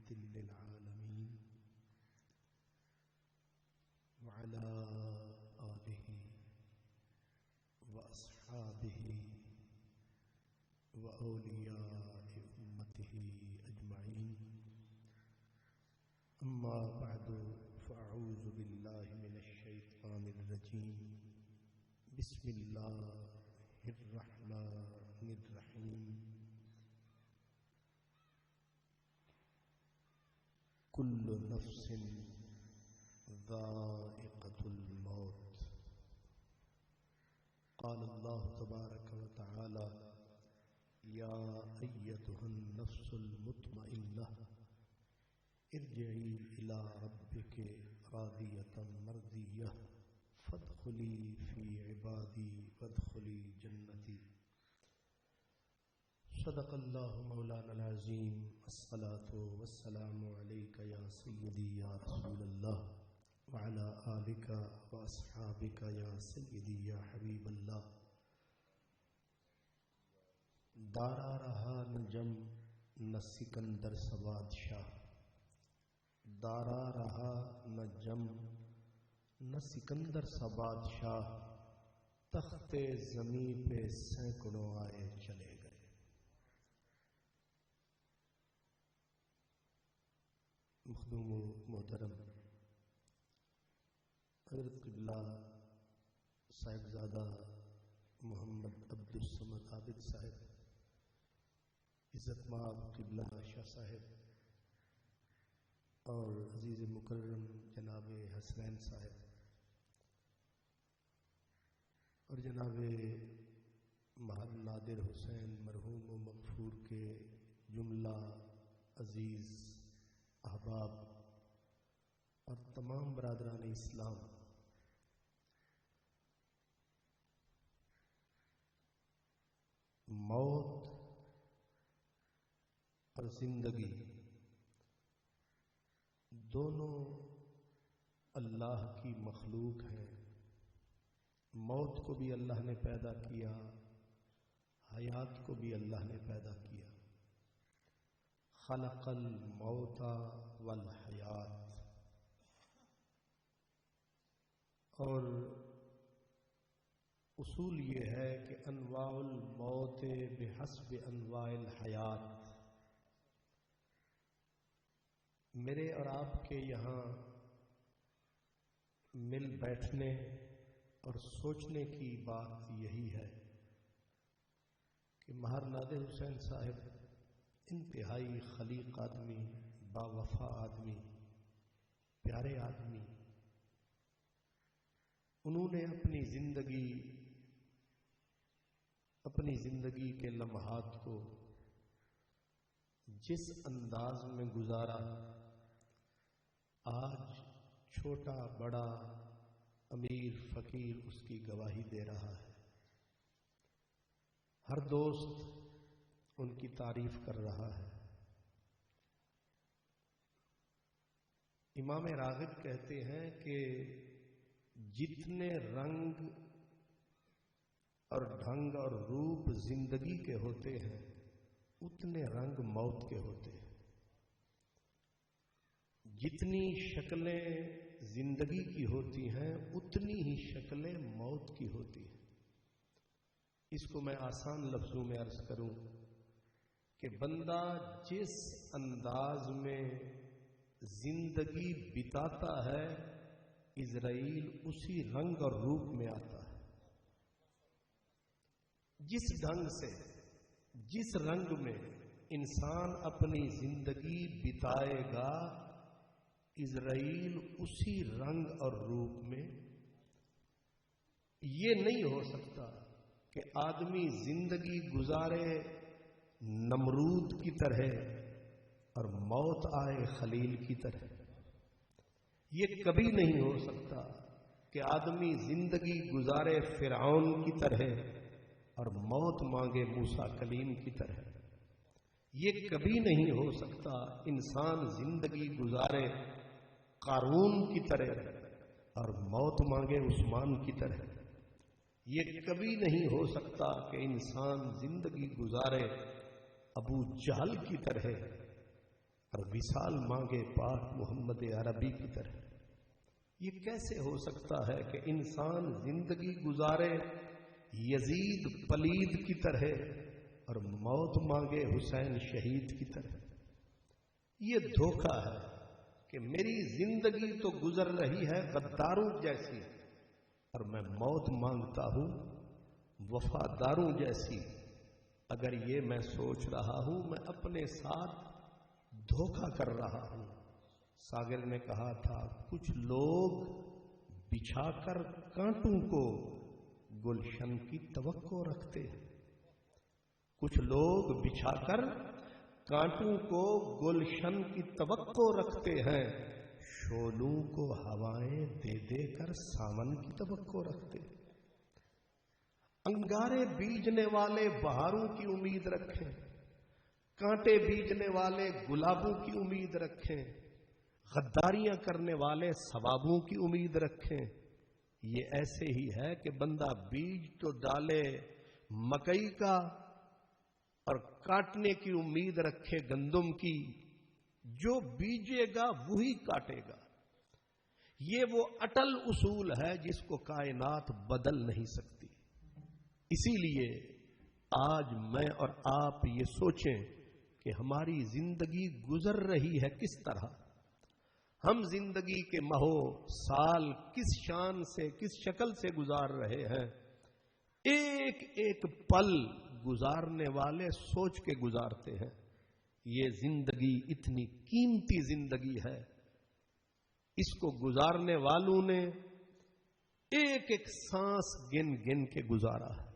رحمة للعالمين وعلى آله وأصحابه وأولياء أمته أجمعين. أما بعد فأعوذ بالله من الشيطان الرجيم. بسم الله الرحمن الرحيم. كل نفس ذائقة الموت. قال الله تبارك وتعالى: يا أيتها النفس المطمئنة ارجعي إلى ربك راضية مرضية فادخلي في عبادي وادخلي جنتي. صدق الله مولانا العظيم. الصلاة والسلام عليك يا سيدي يا رسول الله وعلى آلك وأصحابك يا سيدي يا حبيب الله. دارا رہا نہ جم نہ سکندر سا بادشاہ، دارا رہا نہ جم نہ سکندر سا بادشاہ، تخت زمین پہ سینکڑوں آئے چلے گئے. مخدوم و محترم حضرت قبلہ صاحبزادہ محمد عبدالصمد عابد صاحب، عزت مآب قبلہ شاہ صاحب، اور عزیز مکرم جناب حسنین صاحب، اور جناب محل نادر حسین مرحوم و مغفور کے جملہ عزیز احباب اور تمام برادران اسلام، موت اور زندگی دونوں اللہ کی مخلوق ہیں. موت کو بھی اللہ نے پیدا کیا، حیات کو بھی اللہ نے پیدا کیا. خلق الموت والحیات. اور اصول یہ ہے کہ انواع الموت بحسب انواع الحیات. میرے اور آپ کے یہاں مل بیٹھنے اور سوچنے کی بات یہی ہے کہ مہر نادر حسین صاحب انتہائی خلیق آدمی، با وفا آدمی، پیارے آدمی، انہوں نے اپنی زندگی کے لمحات کو جس انداز میں گزارا، آج چھوٹا بڑا امیر فقیر اس کی گواہی دے رہا ہے. ہر دوست ان کی تعریف کر رہا ہے. امام راغب کہتے ہیں کہ جتنے رنگ اور ڈھنگ اور روپ زندگی کے ہوتے ہیں اتنے رنگ موت کے ہوتے ہیں. جتنی شکلیں زندگی کی ہوتی ہیں اتنی ہی شکلیں موت کی ہوتی ہیں. اس کو میں آسان لفظوں میں عرض کروں کہ بندہ جس انداز میں زندگی بتاتا ہے عزرائیل اسی رنگ اور روپ میں آتا ہے. جس ڈھنگ سے، جس رنگ میں انسان اپنی زندگی بتائے گا عزرائیل اسی رنگ اور روپ میں. یہ نہیں ہو سکتا کہ آدمی زندگی گزارے نمرود کی طرح اور موت آئے خلیل کی طرح. یہ کبھی نہیں ہو سکتا کہ آدمی زندگی گزارے فرعون کی طرح اور موت مانگے موسیٰ کلیم کی طرح. یہ کبھی نہیں ہو سکتا انسان زندگی گزارے قارون کی طرح اور موت مانگے عثمان کی طرح. یہ کبھی نہیں ہو سکتا کہ انسان زندگی گزارے ابو جہل کی طرح اور وصال مانگے پاک محمد عربی کی طرح۔ یہ کیسے ہو سکتا ہے کہ انسان زندگی گزارے یزید پلید کی طرح اور موت مانگے حسین شہید کی طرح؟ یہ دھوکہ ہے کہ میری زندگی تو گزر رہی ہے غداروں جیسی، اور میں موت مانگتا ہوں وفاداروں جیسی۔ اگر یہ میں سوچ رہا ہوں میں اپنے ساتھ دھوکہ کر رہا ہوں۔ ساگر نے کہا تھا کچھ لوگ بچھا کر کانٹوں کو گلشن کی توقع رکھتے ہیں، کچھ لوگ بچھا کر کانٹوں کو گلشن کی توقع رکھتے ہیں، شولوں کو ہوائیں دے دے کر ساون کی توقع رکھتے ہیں۔ انگارے بیجنے والے بہاروں کی امید رکھیں، کانٹے بیجنے والے گلابوں کی امید رکھیں، غداریاں کرنے والے ثوابوں کی امید رکھیں۔ یہ ایسے ہی ہے کہ بندہ بیج تو ڈالے مکئی کا اور کاٹنے کی امید رکھے گندم کی، جو بیجے گا وہی کاٹے گا۔ یہ وہ اٹل اصول ہے جس کو کائنات بدل نہیں سکتی۔ اسی لیے آج میں اور آپ یہ سوچیں کہ ہماری زندگی گزر رہی ہے کس طرح، ہم زندگی کے ماہوں سال کس شان سے کس شکل سے گزار رہے ہیں۔ ایک ایک پل گزارنے والے سوچ کے گزارتے ہیں یہ زندگی اتنی قیمتی زندگی ہے، اس کو گزارنے والوں نے ایک ایک سانس گن گن کے گزارا ہے۔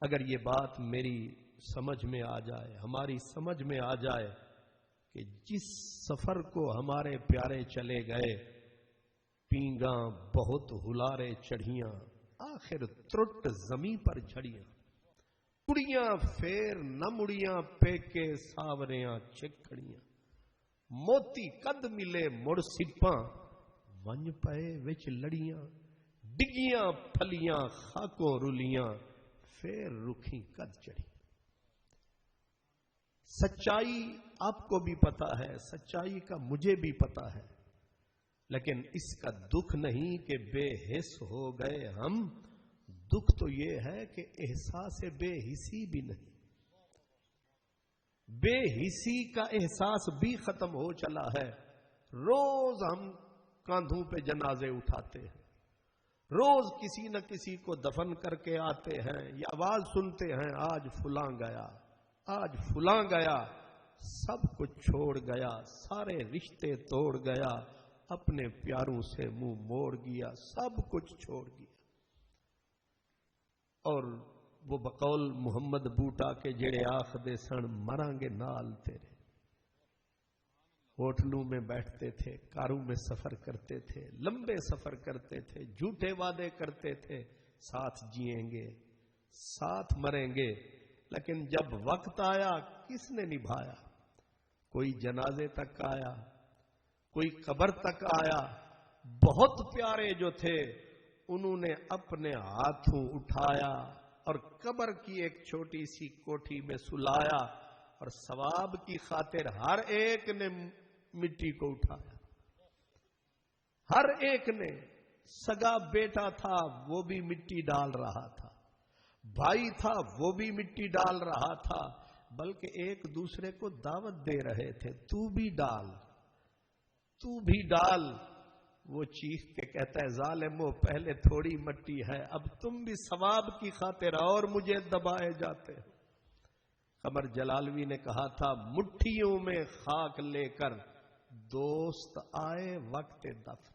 اگر یہ بات میری سمجھ میں آ جائے، ہماری سمجھ میں آ جائے کہ جس سفر کو ہمارے پیارے چلے گئے، پینگاں بہت ہلارے چڑھیاں، آخر ترٹ زمیں پر جھڑیاں، کڑیاں پھر نہ مڑیاں پیکے ساوریاں چھکڑیاں، موتی قد ملے مڑ سپاں، ونج پئے وچ لڑیاں، ڈگیاں پھلیاں خاکوں رلیاں، پھر رکھی قد چڑھی۔ سچائی آپ کو بھی پتا ہے، سچائی کا مجھے بھی پتا ہے، لیکن اس کا دکھ نہیں کہ بے حس ہو گئے ہم، دکھ تو یہ ہے کہ احساس بے حسی بھی نہیں، بے حسی کا احساس بھی ختم ہو چلا ہے۔ روز ہم کاندھوں پہ جنازے اٹھاتے ہیں، روز کسی نہ کسی کو دفن کر کے آتے ہیں، یا آواز سنتے ہیں آج فلاں گیا، آج فلاں گیا، سب کچھ چھوڑ گیا، سارے رشتے توڑ گیا، اپنے پیاروں سے منہ موڑ گیا، سب کچھ چھوڑ گیا۔ اور وہ بقول محمد بوٹا کے جڑے آخ دے سن مران گے نال تیرے، ہوٹلوں میں بیٹھتے تھے، کاروں میں سفر کرتے تھے، لمبے سفر کرتے تھے، جھوٹے وعدے کرتے تھے، ساتھ جیئیں گے ساتھ مریں گے، لیکن جب وقت آیا کس نے نبھایا؟ کوئی جنازے تک آیا، کوئی قبر تک آیا، بہت پیارے جو تھے انہوں نے اپنے ہاتھوں اٹھایا اور قبر کی ایک چھوٹی سی کوٹھی میں سلایا، اور ثواب کی خاطر ہر ایک نے مٹی کو اٹھایا، ہر ایک نے، سگا بیٹا تھا وہ بھی مٹی ڈال رہا تھا، بھائی تھا وہ بھی مٹی ڈال رہا تھا، بلکہ ایک دوسرے کو دعوت دے رہے تھے، تو بھی ڈال، تو بھی ڈال۔ وہ چیخ کے کہتا ہے ظالمو پہلے تھوڑی مٹی ہے، اب تم بھی ثواب کی خاطر اور مجھے دبائے جاتے ہو۔ قمر جلالوی نے کہا تھا مٹھیوں میں خاک لے کر دوست آئے وقت دفن۔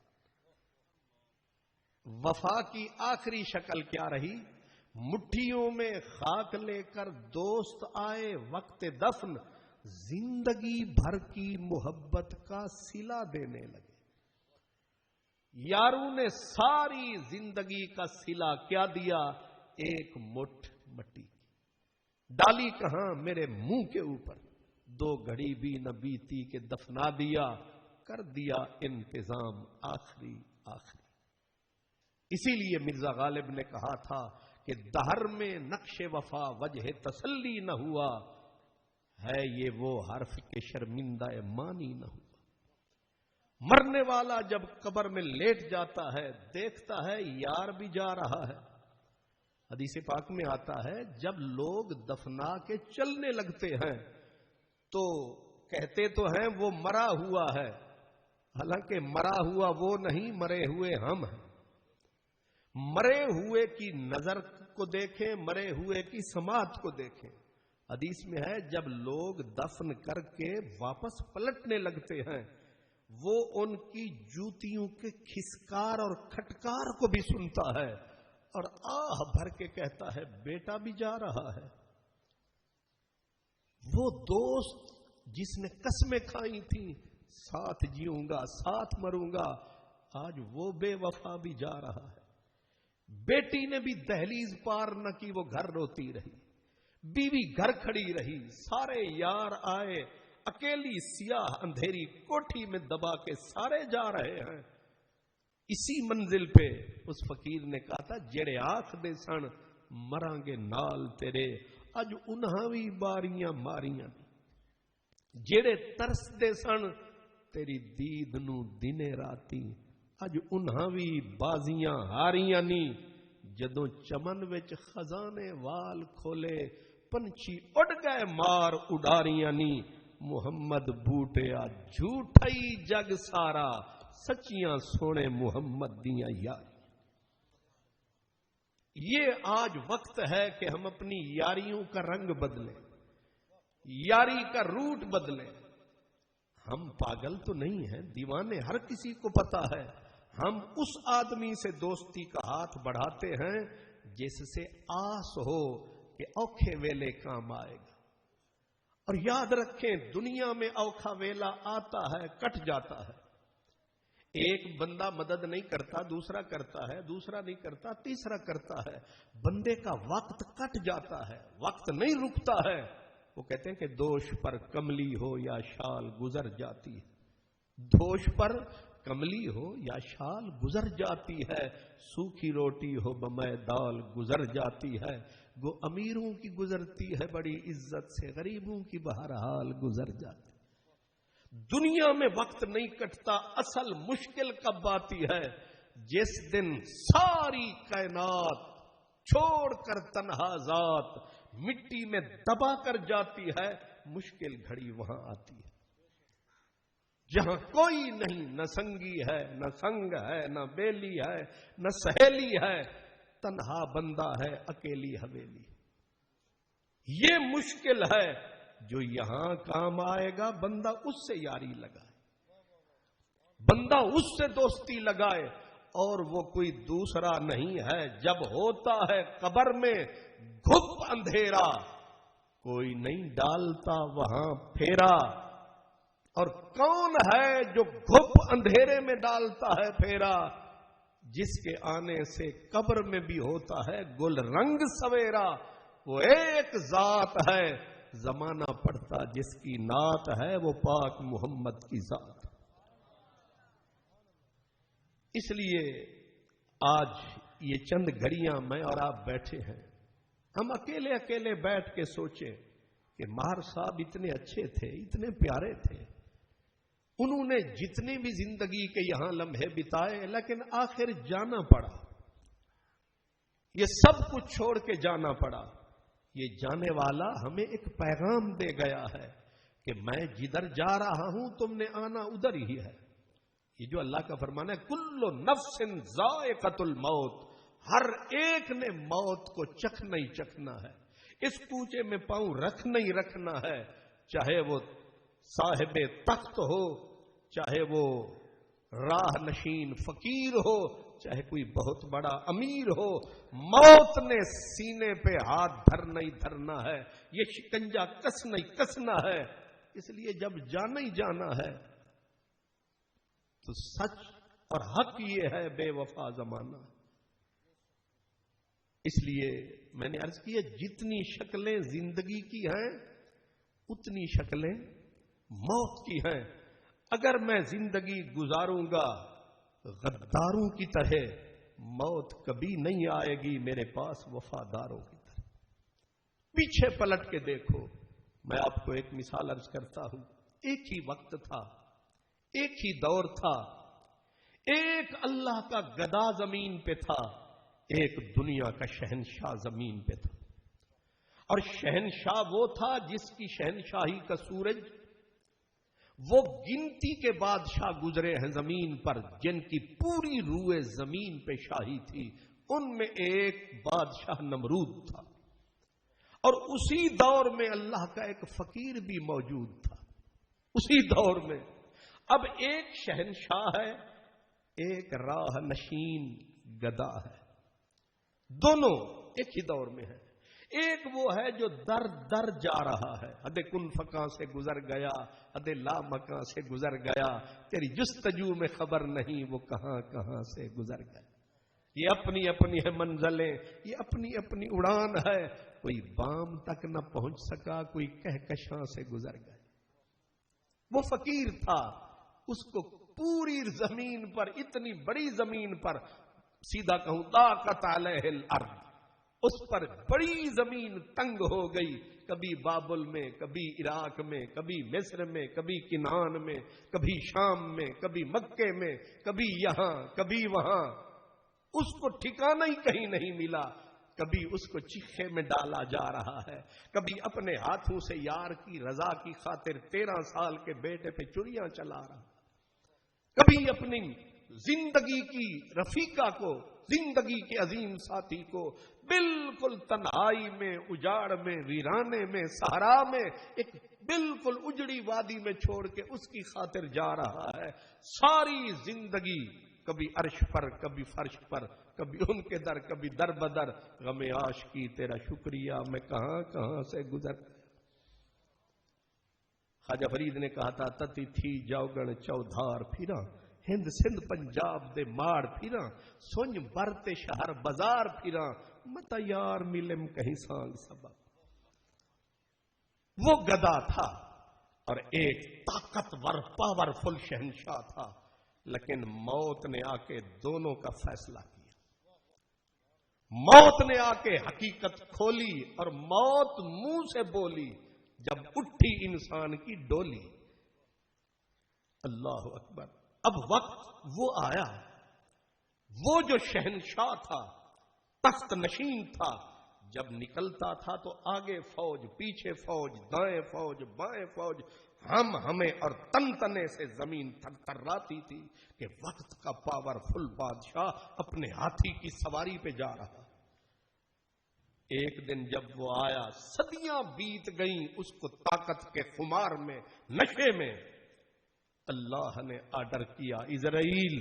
وفا کی آخری شکل کیا رہی؟ مٹھیوں میں خاک لے کر دوست آئے وقت دفن، زندگی بھر کی محبت کا صلہ دینے لگے۔ یاروں نے ساری زندگی کا صلہ کیا دیا؟ ایک مٹھ مٹی کی ڈالی کہاں؟ میرے منہ کے اوپر، 2 گھڑی بھی نہ بیتی کہ دفنا دیا، کر دیا انتظام آخری آخری۔ اسی لیے مرزا غالب نے کہا تھا کہ دہر میں نقش وفا وجہ تسلی نہ ہوا، ہے یہ وہ حرف کے شرمندہ مانی نہ ہوا۔ مرنے والا جب قبر میں لیٹ جاتا ہے دیکھتا ہے یار بھی جا رہا ہے۔ حدیث پاک میں آتا ہے جب لوگ دفنا کے چلنے لگتے ہیں تو کہتے تو ہیں وہ مرا ہوا ہے، حالانکہ مرا ہوا وہ نہیں، مرے ہوئے ہم ہیں۔ مرے ہوئے کی نظر کو دیکھیں، مرے ہوئے کی سماعت کو دیکھیں۔ حدیث میں ہے جب لوگ دفن کر کے واپس پلٹنے لگتے ہیں وہ ان کی جوتیوں کے کھسکار اور کھٹکار کو بھی سنتا ہے اور آہ بھر کے کہتا ہے بیٹا بھی جا رہا ہے۔ وہ دوست جس نے قسمیں کھائی تھیں ساتھ جیوں گا ساتھ مروں گا، آج وہ بے وفا بھی جا رہا ہے۔ بیٹی نے بھی دہلیز پار نہ کی، وہ گھر روتی رہی، بیوی گھر کھڑی رہی، سارے یار آئے، اکیلی سیاہ اندھیری کوٹھی میں دبا کے سارے جا رہے ہیں۔ اسی منزل پہ اس فقیر نے کہا تھا جڑے آنکھ دے سن مران گے نال تیرے، اج انہاں وی باریاں ماریاں جڑے ترس دے سن تیری دید نو دنے راتی، اج انہاں وی بازیاں ہاریاں نی۔ جدوں چمن وچ خزانے وال کھولے پنچھی اڑ گئے مار اڈاریاں نی۔ محمد بوٹیا جھوٹائی جگ سارا، سچیاں سونے محمد دیاں یار۔ یہ آج وقت ہے کہ ہم اپنی یاریوں کا رنگ بدلیں، یاری کا روٹ بدلیں۔ ہم پاگل تو نہیں ہیں، دیوانے ہر کسی کو پتا ہے۔ ہم اس آدمی سے دوستی کا ہاتھ بڑھاتے ہیں جس سے آس ہو کہ اوکھے ویلے کام آئے گا۔ اور یاد رکھیں دنیا میں اوکھا ویلا آتا ہے کٹ جاتا ہے۔ ایک بندہ مدد نہیں کرتا دوسرا کرتا ہے، دوسرا نہیں کرتا تیسرا کرتا ہے۔ بندے کا وقت کٹ جاتا ہے، وقت نہیں رکتا ہے۔ وہ کہتے ہیں کہ دوش پر کملی ہو یا شال گزر جاتی ہے، دوش پر کملی ہو یا شال گزر جاتی ہے، سوکھی روٹی ہو بمے دال گزر جاتی ہے۔ گو امیروں کی گزرتی ہے بڑی عزت سے، غریبوں کی بہرحال گزر جاتی۔ دنیا میں وقت نہیں کٹتا، اصل مشکل کب آتی ہے؟ جس دن ساری کائنات چھوڑ کر تنہا ذات مٹی میں دبا کر جاتی ہے، مشکل گھڑی وہاں آتی ہے جہاں کوئی نہیں، نہ سنگی ہے نہ سنگ ہے نہ بیلی ہے نہ سہیلی ہے، تنہا بندہ ہے اکیلی حویلی۔ یہ مشکل ہے، جو یہاں کام آئے گا بندہ اس سے یاری لگائے، بندہ اس سے دوستی لگائے، اور وہ کوئی دوسرا نہیں ہے۔ جب ہوتا ہے قبر میں گھپ اندھیرا، کوئی نہیں ڈالتا وہاں پھیرا۔ اور کون ہے جو گھپ اندھیرے میں ڈالتا ہے پھیرا؟ جس کے آنے سے قبر میں بھی ہوتا ہے گل رنگ سویرا۔ وہ ایک ذات ہے زمانہ پڑھتا جس کی نعت ہے، وہ پاک محمد کی ذات۔ اس لیے آج یہ چند گھڑیاں میں اور آپ بیٹھے ہیں، ہم اکیلے اکیلے بیٹھ کے سوچیں کہ ماہر صاحب اتنے اچھے تھے، اتنے پیارے تھے، انہوں نے جتنی بھی زندگی کے یہاں لمحے بتائے لیکن آخر جانا پڑا، یہ سب کچھ چھوڑ کے جانا پڑا۔ یہ جانے والا ہمیں ایک پیغام دے گیا ہے کہ میں جدھر جا رہا ہوں تم نے آنا ادھر ہی ہے۔ یہ جو اللہ کا فرمان ہے کل نفس ذائقۃ الموت، ہر ایک نے موت کو چکھنا ہی چکھنا ہے، اس کوچے میں پاؤں رکھنا ہی رکھنا ہے، چاہے وہ صاحب تخت ہو، چاہے وہ راہ نشین فقیر ہو، چاہے کوئی بہت بڑا امیر ہو، موت نے سینے پہ ہاتھ دھرنا ہی دھرنا ہے، یہ شکنجا کسنا ہی کسنا ہے۔ اس لیے جب جانا ہی جانا ہے تو سچ اور حق یہ ہے بے وفا زمانہ۔ اس لیے میں نے عرض کیا جتنی شکلیں زندگی کی ہیں اتنی شکلیں موت کی ہیں۔ اگر میں زندگی گزاروں گا غداروں کی طرح، موت کبھی نہیں آئے گی میرے پاس وفاداروں کی طرح۔ پیچھے پلٹ کے دیکھو، میں آپ کو ایک مثال عرض کرتا ہوں. ایک ہی وقت تھا, ایک ہی دور تھا, ایک اللہ کا گدا زمین پہ تھا, ایک دنیا کا شہنشاہ زمین پہ تھا. اور شہنشاہ وہ تھا جس کی شہنشاہی کا سورج, وہ گنتی کے بادشاہ گزرے ہیں زمین پر جن کی پوری روئے زمین پہ شاہی تھی. ان میں ایک بادشاہ نمرود تھا, اور اسی دور میں اللہ کا ایک فقیر بھی موجود تھا. اسی دور میں اب ایک شہنشاہ ہے, ایک راہ نشین گدا ہے. دونوں ایک ہی دور میں ہیں. ایک وہ ہے جو در در جا رہا ہے, حد کن فکاں سے گزر گیا, حد لا مکاں سے گزر گیا, تیری جستجو میں خبر نہیں وہ کہاں کہاں سے گزر گیا. یہ اپنی اپنی ہے منزلیں, یہ اپنی اپنی اڑان ہے, کوئی بام تک نہ پہنچ سکا, کوئی کہکشاں سے گزر گیا. وہ فقیر تھا, اس کو پوری زمین پر, اتنی بڑی زمین پر, سیدھا کہوں طاقت علیہ الارض, اس پر بڑی زمین تنگ ہو گئی. کبھی بابل میں, کبھی عراق میں, کبھی مصر میں, کبھی کنعان میں, کبھی شام میں, کبھی مکے میں, کبھی یہاں, کبھی وہاں. اس کو ٹھکانہ ہی کہیں نہیں ملا. کبھی اس کو چیخے میں ڈالا جا رہا ہے, کبھی اپنے ہاتھوں سے یار کی رضا کی خاطر 13 سال کے بیٹے پہ چڑیاں چلا رہا, کبھی اپنی زندگی کی رفیقہ کو, زندگی کے عظیم ساتھی کو بالکل تنہائی میں, اجاڑ میں, ویرانے میں, صحرا میں, ایک بالکل اجڑی وادی میں چھوڑ کے اس کی خاطر جا رہا ہے. ساری زندگی کبھی عرش پر, کبھی فرش پر, کبھی ان کے در, کبھی در بدر. غم عاشقی تیرا شکریہ میں کہاں کہاں سے گزر. خواجہ فرید نے کہا تھا, تتی تھی جاؤگن چودھار پھرا, ہند سندھ پنجاب دے ماڑ پھرا, سنج برتے شہر بازار پھرا, متا یار ملم کہیں سانگ سبب. وہ گدا تھا اور ایک طاقتور پاورفل شہنشاہ تھا, لیکن موت نے آ کے دونوں کا فیصلہ کیا. موت نے آ کے حقیقت کھولی اور موت منہ سے بولی جب اٹھی انسان کی ڈولی. اللہ اکبر. اب وقت وہ آیا, وہ جو شہنشاہ تھا, تخت نشین تھا, جب نکلتا تھا تو آگے فوج, پیچھے فوج, دائیں فوج, بائیں فوج, ہمیں اور تن تنے سے زمین تھرتھراتی تھی کہ وقت کا پاورفل بادشاہ اپنے ہاتھی کی سواری پہ جا رہا. ایک دن جب وہ آیا, صدیاں بیت گئیں اس کو طاقت کے خمار میں, نشے میں. اللہ نے آرڈر کیا, اسرائیل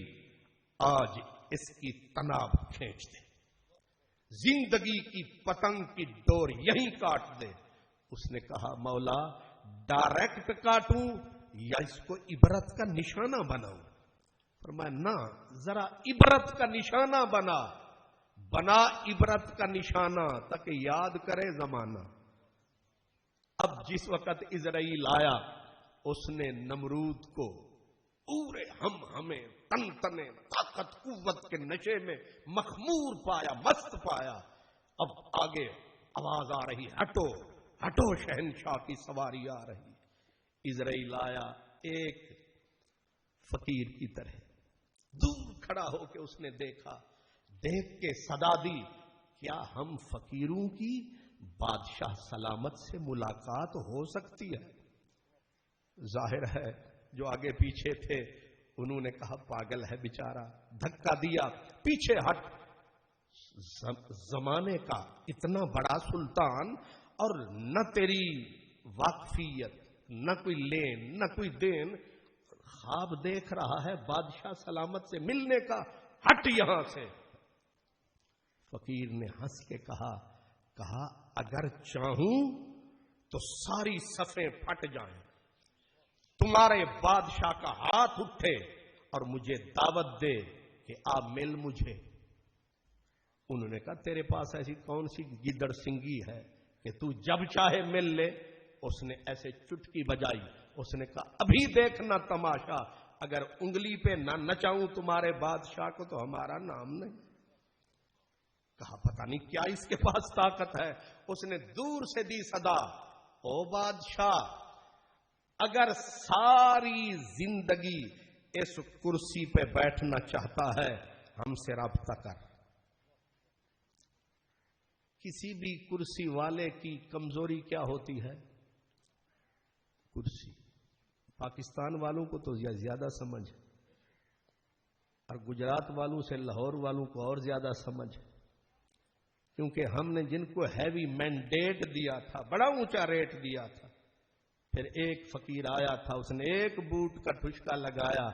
آج اس کی تناب کھینچ دے, زندگی کی پتنگ کی ڈور یہیں کاٹ دے. اس نے کہا, مولا ڈائریکٹ کاٹوں یا اس کو عبرت کا نشانہ بناؤں؟ فرمایا نہ, ذرا عبرت کا نشانہ بنا. بنا عبرت کا نشانہ تاکہ یاد کرے زمانہ. اب جس وقت اسرائیل آیا, اس نے نمرود کو پورے ہمیں تن تنے طاقت قوت کے نشے میں مخمور پایا, مست پایا. اب آگے آواز آ رہی, ہٹو ہٹو, شہنشاہ کی سواری آ رہی. اسرائیل آیا ایک فقیر کی طرح, دور کھڑا ہو کے اس نے دیکھا, دیکھ کے صدا دی, کیا ہم فقیروں کی بادشاہ سلامت سے ملاقات ہو سکتی ہے؟ ظاہر ہے جو آگے پیچھے تھے انہوں نے کہا پاگل ہے بیچارہ, دھکا دیا, پیچھے ہٹ. زمانے کا اتنا بڑا سلطان اور نہ تیری واقفیت, نہ کوئی لین نہ کوئی دین, خواب دیکھ رہا ہے بادشاہ سلامت سے ملنے کا, ہٹ یہاں سے. فقیر نے ہنس کے کہا اگر چاہوں تو ساری صفیں پھٹ جائیں, تمہارے بادشاہ کا ہاتھ اٹھے اور مجھے دعوت دے کہ آپ مل مجھے. انہوں نے کہا تیرے پاس ایسی کون سی گدڑ سنگی ہے کہ تو جب چاہے مل لے. اس نے ایسے چٹکی بجائی, اس نے کہا ابھی دیکھنا تماشا, اگر انگلی پہ نہ نچاؤں تمہارے بادشاہ کو تو ہمارا نام نہیں. کہا پتہ نہیں کیا اس کے پاس طاقت ہے. اس نے دور سے دی صدا, او بادشاہ اگر ساری زندگی اس کرسی پہ بیٹھنا چاہتا ہے ہم سے رابطہ کر. کسی بھی کرسی والے کی کمزوری کیا ہوتی ہے؟ کرسی. پاکستان والوں کو تو زیادہ سمجھ ہے اور گجرات والوں سے لاہور والوں کو اور زیادہ سمجھ ہے، کیونکہ ہم نے جن کو ہیوی مینڈیٹ دیا تھا، بڑا اونچا ریٹ دیا تھا، پھر ایک فقیر آیا تھا، اس نے ایک بوٹ کا ٹھشکا لگایا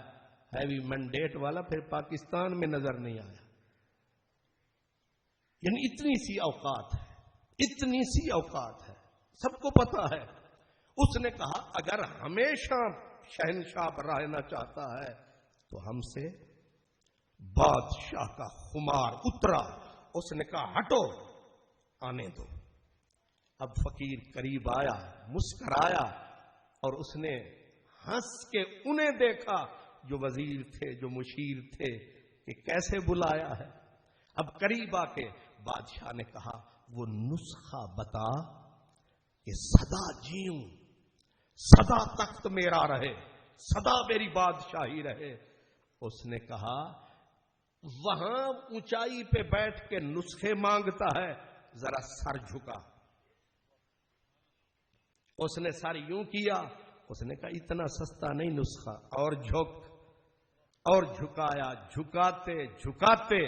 ہیوی مینڈیٹ والا، پھر پاکستان میں نظر نہیں آیا. یعنی اتنی سی اوقات ہے، اتنی سی اوقات ہے، سب کو پتا ہے. اس نے کہا اگر ہمیشہ شہنشاہ رہنا چاہتا ہے تو ہم سے بادشاہ کا خمار اترا. اس نے کہا ہٹو، آنے دو. اب فقیر قریب آیا، مسکرایا، اور اس نے ہنس کے انہیں دیکھا جو وزیر تھے، جو مشیر تھے، کہ کیسے بلایا ہے. اب قریب آ کے بادشاہ نے کہا وہ نسخہ بتا کہ سدا جیوں، سدا تخت میرا رہے، سدا میری بادشاہی رہے. اس نے کہا وہاں اونچائی پہ بیٹھ کے نسخے مانگتا ہے، ذرا سر جھکا. اس نے سر یوں کیا. اس نے کہا اتنا سستا نہیں نسخہ، اور جھک، اور جھکایا. جھکاتے جھکاتے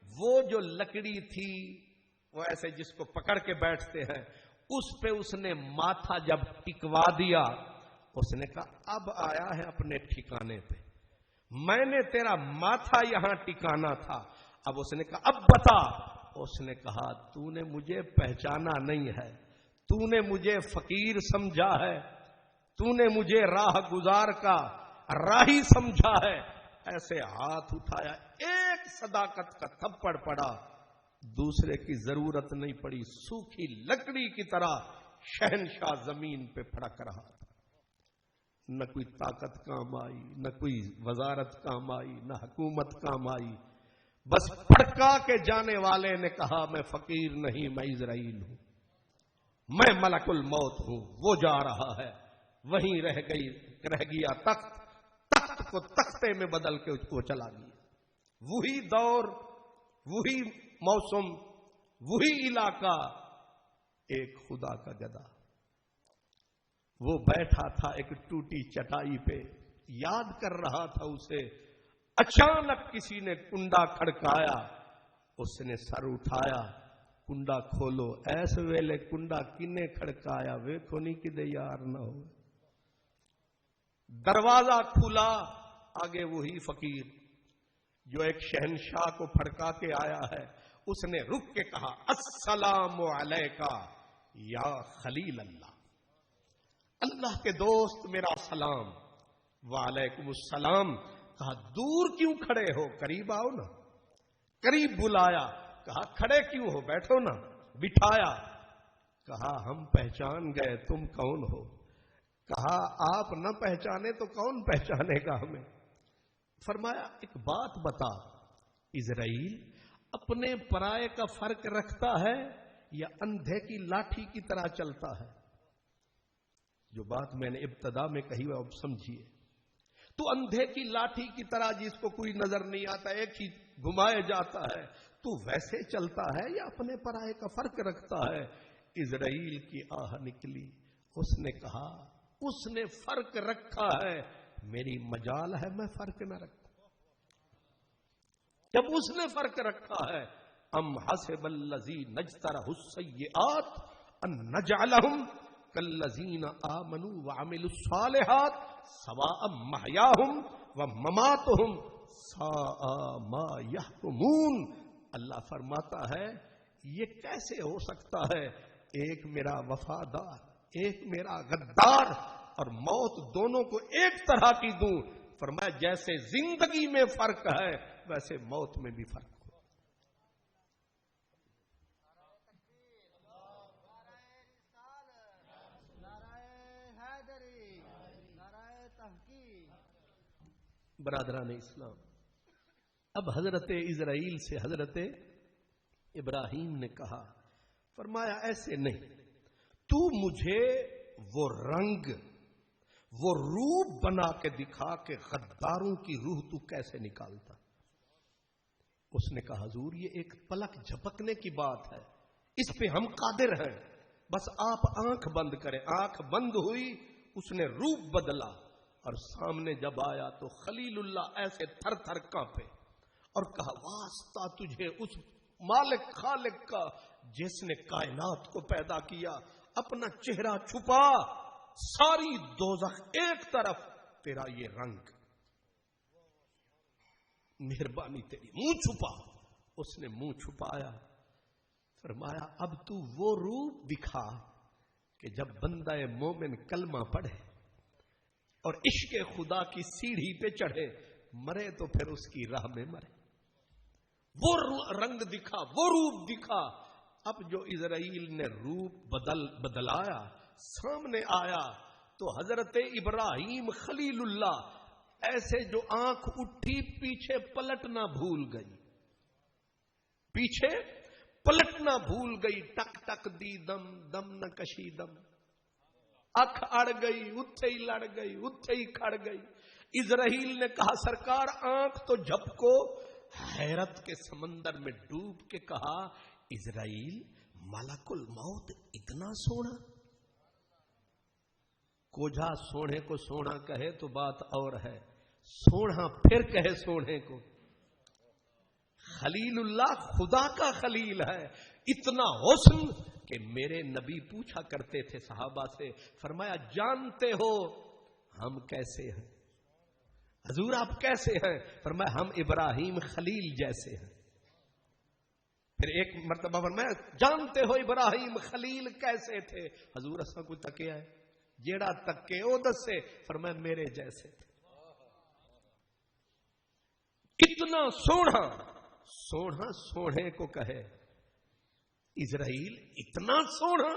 وہ جو لکڑی تھی، وہ ایسے جس کو پکڑ کے بیٹھتے ہیں، اس پہ اس نے ماتھا جب ٹکوا دیا، اس نے کہا اب آیا ہے اپنے ٹھکانے پہ. میں نے تیرا ماتھا یہاں ٹکانا تھا. اب اس نے کہا اب بتا. اس نے کہا تو نے مجھے پہچانا نہیں ہے، تو نے مجھے فقیر سمجھا ہے، تو نے مجھے راہ گزار کا راہی سمجھا ہے. ایسے ہاتھ اٹھایا، ایک صداقت کا تھپڑ پڑا، دوسرے کی ضرورت نہیں پڑی. سوکھی لکڑی کی طرح شہنشاہ زمین پہ پھڑک رہا تھا. نہ کوئی طاقت کام آئی، نہ کوئی وزارت کام آئی، نہ حکومت کام آئی. بس پھڑکا کے جانے والے نے کہا میں فقیر نہیں، میں اسرائیل ہوں، میں ملک الموت ہوں. وہ جا رہا ہے، وہیں رہ گیا تخت. تخت کو تختے میں بدل کے اس کو چلا گیا. وہی دور، وہی موسم، وہی علاقہ، ایک خدا کا گدا. وہ بیٹھا تھا ایک ٹوٹی چٹائی پہ، یاد کر رہا تھا اسے. اچانک کسی نے کنڈا کھڑکایا، اس نے سر اٹھایا، کنڈا کھولو. ایس ویلے کنڈا کنے کھڑکایا ویکھو نہیں کدے یار نہ ہو. دروازہ کھلا، آگے وہی فقیر جو ایک شہنشاہ کو پھڑکا کے آیا ہے. اس نے رک کے کہا السلام علیکہ یا خلیل اللہ، اللہ کے دوست میرا سلام. وعلیکم السلام. کہا دور کیوں کھڑے ہو، قریب آؤ نا. قریب بلایا، کہا کھڑے کیوں ہو، بیٹھو نا. بٹھایا. کہا ہم پہچان گئے تم کون ہو. کہا آپ نہ پہچانے تو کون پہچانے گا ہمیں. فرمایا ایک بات بتا، اسرائیل اپنے پرائے کا فرق رکھتا ہے یا اندھے کی لاٹھی کی طرح چلتا ہے؟ جو بات میں نے ابتدا میں کہی وہ اب سمجھیے. تو اندھے کی لاٹھی کی طرح جس کو کوئی نظر نہیں آتا، ایک ہی گھمائے جاتا ہے، تو ویسے چلتا ہے یا اپنے پرائے کا فرق رکھتا ہے؟ اسرائیل کی آہ نکلی. اس نے کہا اس نے فرق رکھا ہے، میری مجال ہے میں فرق نہ رکھوں. جب اس نے فرق رکھا ہے، ام حسب الذین اجترحوا السیئات ان نجعلہم کالذین آمنوا وعملوا الصالحات سواء محیاہم ومماتہم ساء ما یحکمون. اللہ فرماتا ہے یہ کیسے ہو سکتا ہے، ایک میرا وفادار، ایک میرا غدار، اور موت دونوں کو ایک طرح کی دوں. فرمایا جیسے زندگی میں فرق ہے ویسے موت میں بھی فرق ہو. برادران اسلام، اب حضرت اسرائیل سے حضرت ابراہیم نے کہا، فرمایا ایسے نہیں، تو مجھے وہ رنگ، وہ روپ بنا کے دکھا کہ غداروں کی روح تو کیسے نکالتا. اس نے کہا حضور یہ ایک پلک جھپکنے کی بات ہے، اس پہ ہم قادر ہیں، بس آپ آنکھ بند کریں. آنکھ بند ہوئی، اس نے روپ بدلا اور سامنے جب آیا تو خلیل اللہ ایسے تھر تھر کانپے اور کہا واسطہ تجھے اس مالک خالق کا جس نے کائنات کو پیدا کیا، اپنا چہرہ چھپا، ساری دوزخ ایک طرف، تیرا یہ رنگ، مہربانی تیری، منہ چھپا. اس نے منہ چھپایا. فرمایا اب تو وہ روپ دکھا کہ جب بندہ مومن کلمہ پڑھے اور عشق خدا کی سیڑھی پہ چڑھے، مرے تو پھر اس کی راہ میں مرے. وہ رنگ دکھا، وہ روپ دکھا. اب جو اسرائیل نے روپ بدلایا سامنے آیا تو حضرت ابراہیم خلیل اللہ ایسے جو آنکھ اٹھی پیچھے پلٹنا بھول گئی، پیچھے پلٹنا بھول گئی. ٹک ٹک دی دم، دم نہ کشی دم، اکھ اڑ گئی، اتھے ہی لڑ گئی، اتھے ہی کھڑ گئی. اسرائیل نے کہا سرکار آنکھ تو جھپکو. حیرت کے سمندر میں ڈوب کے کہا اسرائیل ملک الموت اتنا سونا؟ کوجا سونے کو سونا کہے تو بات اور ہے، سونا پھر کہے سونے کو. خلیل اللہ خدا کا خلیل ہے. اتنا حسن کہ میرے نبی پوچھا کرتے تھے صحابہ سے، فرمایا جانتے ہو ہم کیسے ہیں؟ حضور آپ کیسے ہیں؟ فرمایا ہم ابراہیم خلیل جیسے ہیں. پھر ایک مرتبہ فرمایا جانتے ہو ابراہیم خلیل کیسے تھے؟ حضور اساں کوئی تکے آئے جیڑا تکے او دسے. فرمایا میرے جیسے تھے. کتنا سونا، سونا سونے کو کہے. اسرائیل اتنا سونا،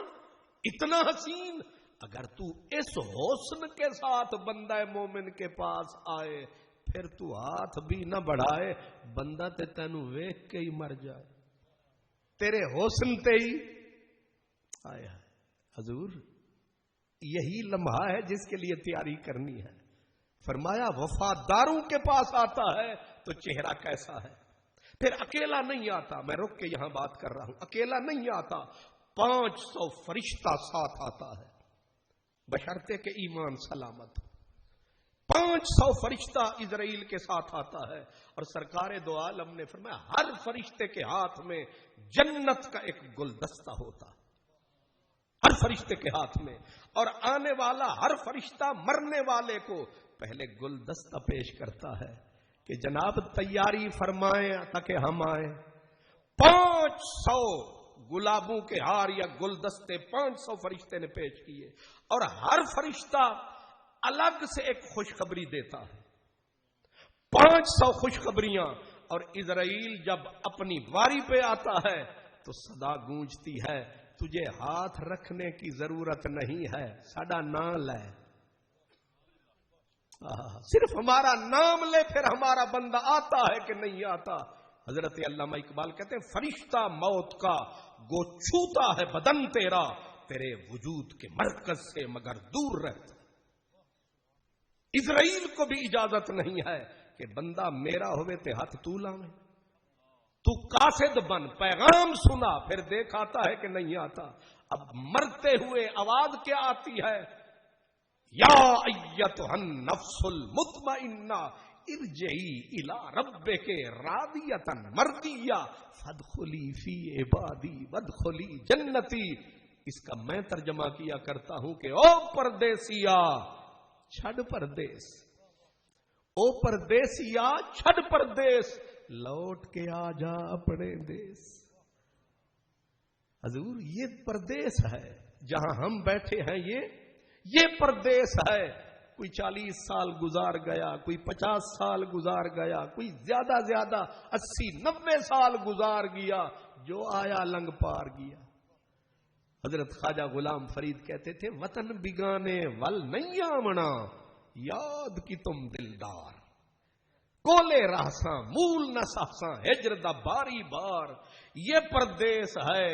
اتنا حسین. اگر تو اس حسن کے ساتھ بندہ مومن کے پاس آئے پھر تو ہاتھ بھی نہ بڑھائے، بندہ تے تینوں ویکھ کے ہی مر جائے تیرے حسن تے ہی. آیا حضور یہی لمحہ ہے جس کے لیے تیاری کرنی ہے. فرمایا وفاداروں کے پاس آتا ہے تو چہرہ کیسا ہے. پھر اکیلا نہیں آتا، میں رک کے یہاں بات کر رہا ہوں، اکیلا نہیں آتا، 500 فرشتہ ساتھ آتا ہے بشرطے کہ ایمان سلامت. 500 فرشتہ اسرائیل کے ساتھ آتا ہے اور سرکار دو عالم نے فرمایا ہر فرشتے کے ہاتھ میں جنت کا ایک گلدستہ ہوتا، ہر فرشتے کے ہاتھ میں. اور آنے والا ہر فرشتہ مرنے والے کو پہلے گلدستہ پیش کرتا ہے کہ جناب تیاری فرمائیں تاکہ ہم آئیں. 500 گلابوں کے ہار یا گلدستے 500 فرشتے نے پیش کیے اور ہر فرشتہ الگ سے ایک خوشخبری دیتا ہے. 500 خوشخبریاں. اور اسرائیل جب اپنی باری پہ آتا ہے تو صدا گونجتی ہے تجھے ہاتھ رکھنے کی ضرورت نہیں ہے، ساڈا نام لے، صرف ہمارا نام لے، پھر ہمارا بندہ آتا ہے کہ نہیں آتا. حضرت علامہ اقبال کہتے ہیں فرشتہ موت کا گو چھوتا ہے بدن تیرا، تیرے وجود کے مرکز سے مگر دور رہتا. اسرائیل کو بھی اجازت نہیں ہے کہ بندہ میرا ہوئے تے ہاتھ تو لاویں. تو قاصد بن، پیغام سنا، پھر دیکھ آتا ہے کہ نہیں آتا. اب مرتے ہوئے آواز کیا آتی ہے؟ یا ایتھا النفس المطمئنہ ارجعی الی ربک راضیۃ مرضیہ فادخلی فی عبادی وادخلی جنتی. اس کا میں ترجمہ کیا کرتا ہوں کہ او پردیسیا چھڑ پردیس، او پردیسیا چھڑ پردیس، لوٹ کے آ جا اپنے دیس. حضور یہ پردیس ہے جہاں ہم بیٹھے ہیں، یہ پردیس ہے. کوئی 40 سال گزار گیا، کوئی 50 سال گزار گیا، کوئی زیادہ 80-90 سال گزار گیا، جو آیا لنگ پار گیا. حضرت خواجہ غلام فرید کہتے تھے وطن بگانے ول نہیں آمنا، یاد کی تم دلدار، کولے رہساں مول نہ سہساں ہجر دا باری بار. یہ پردیس ہے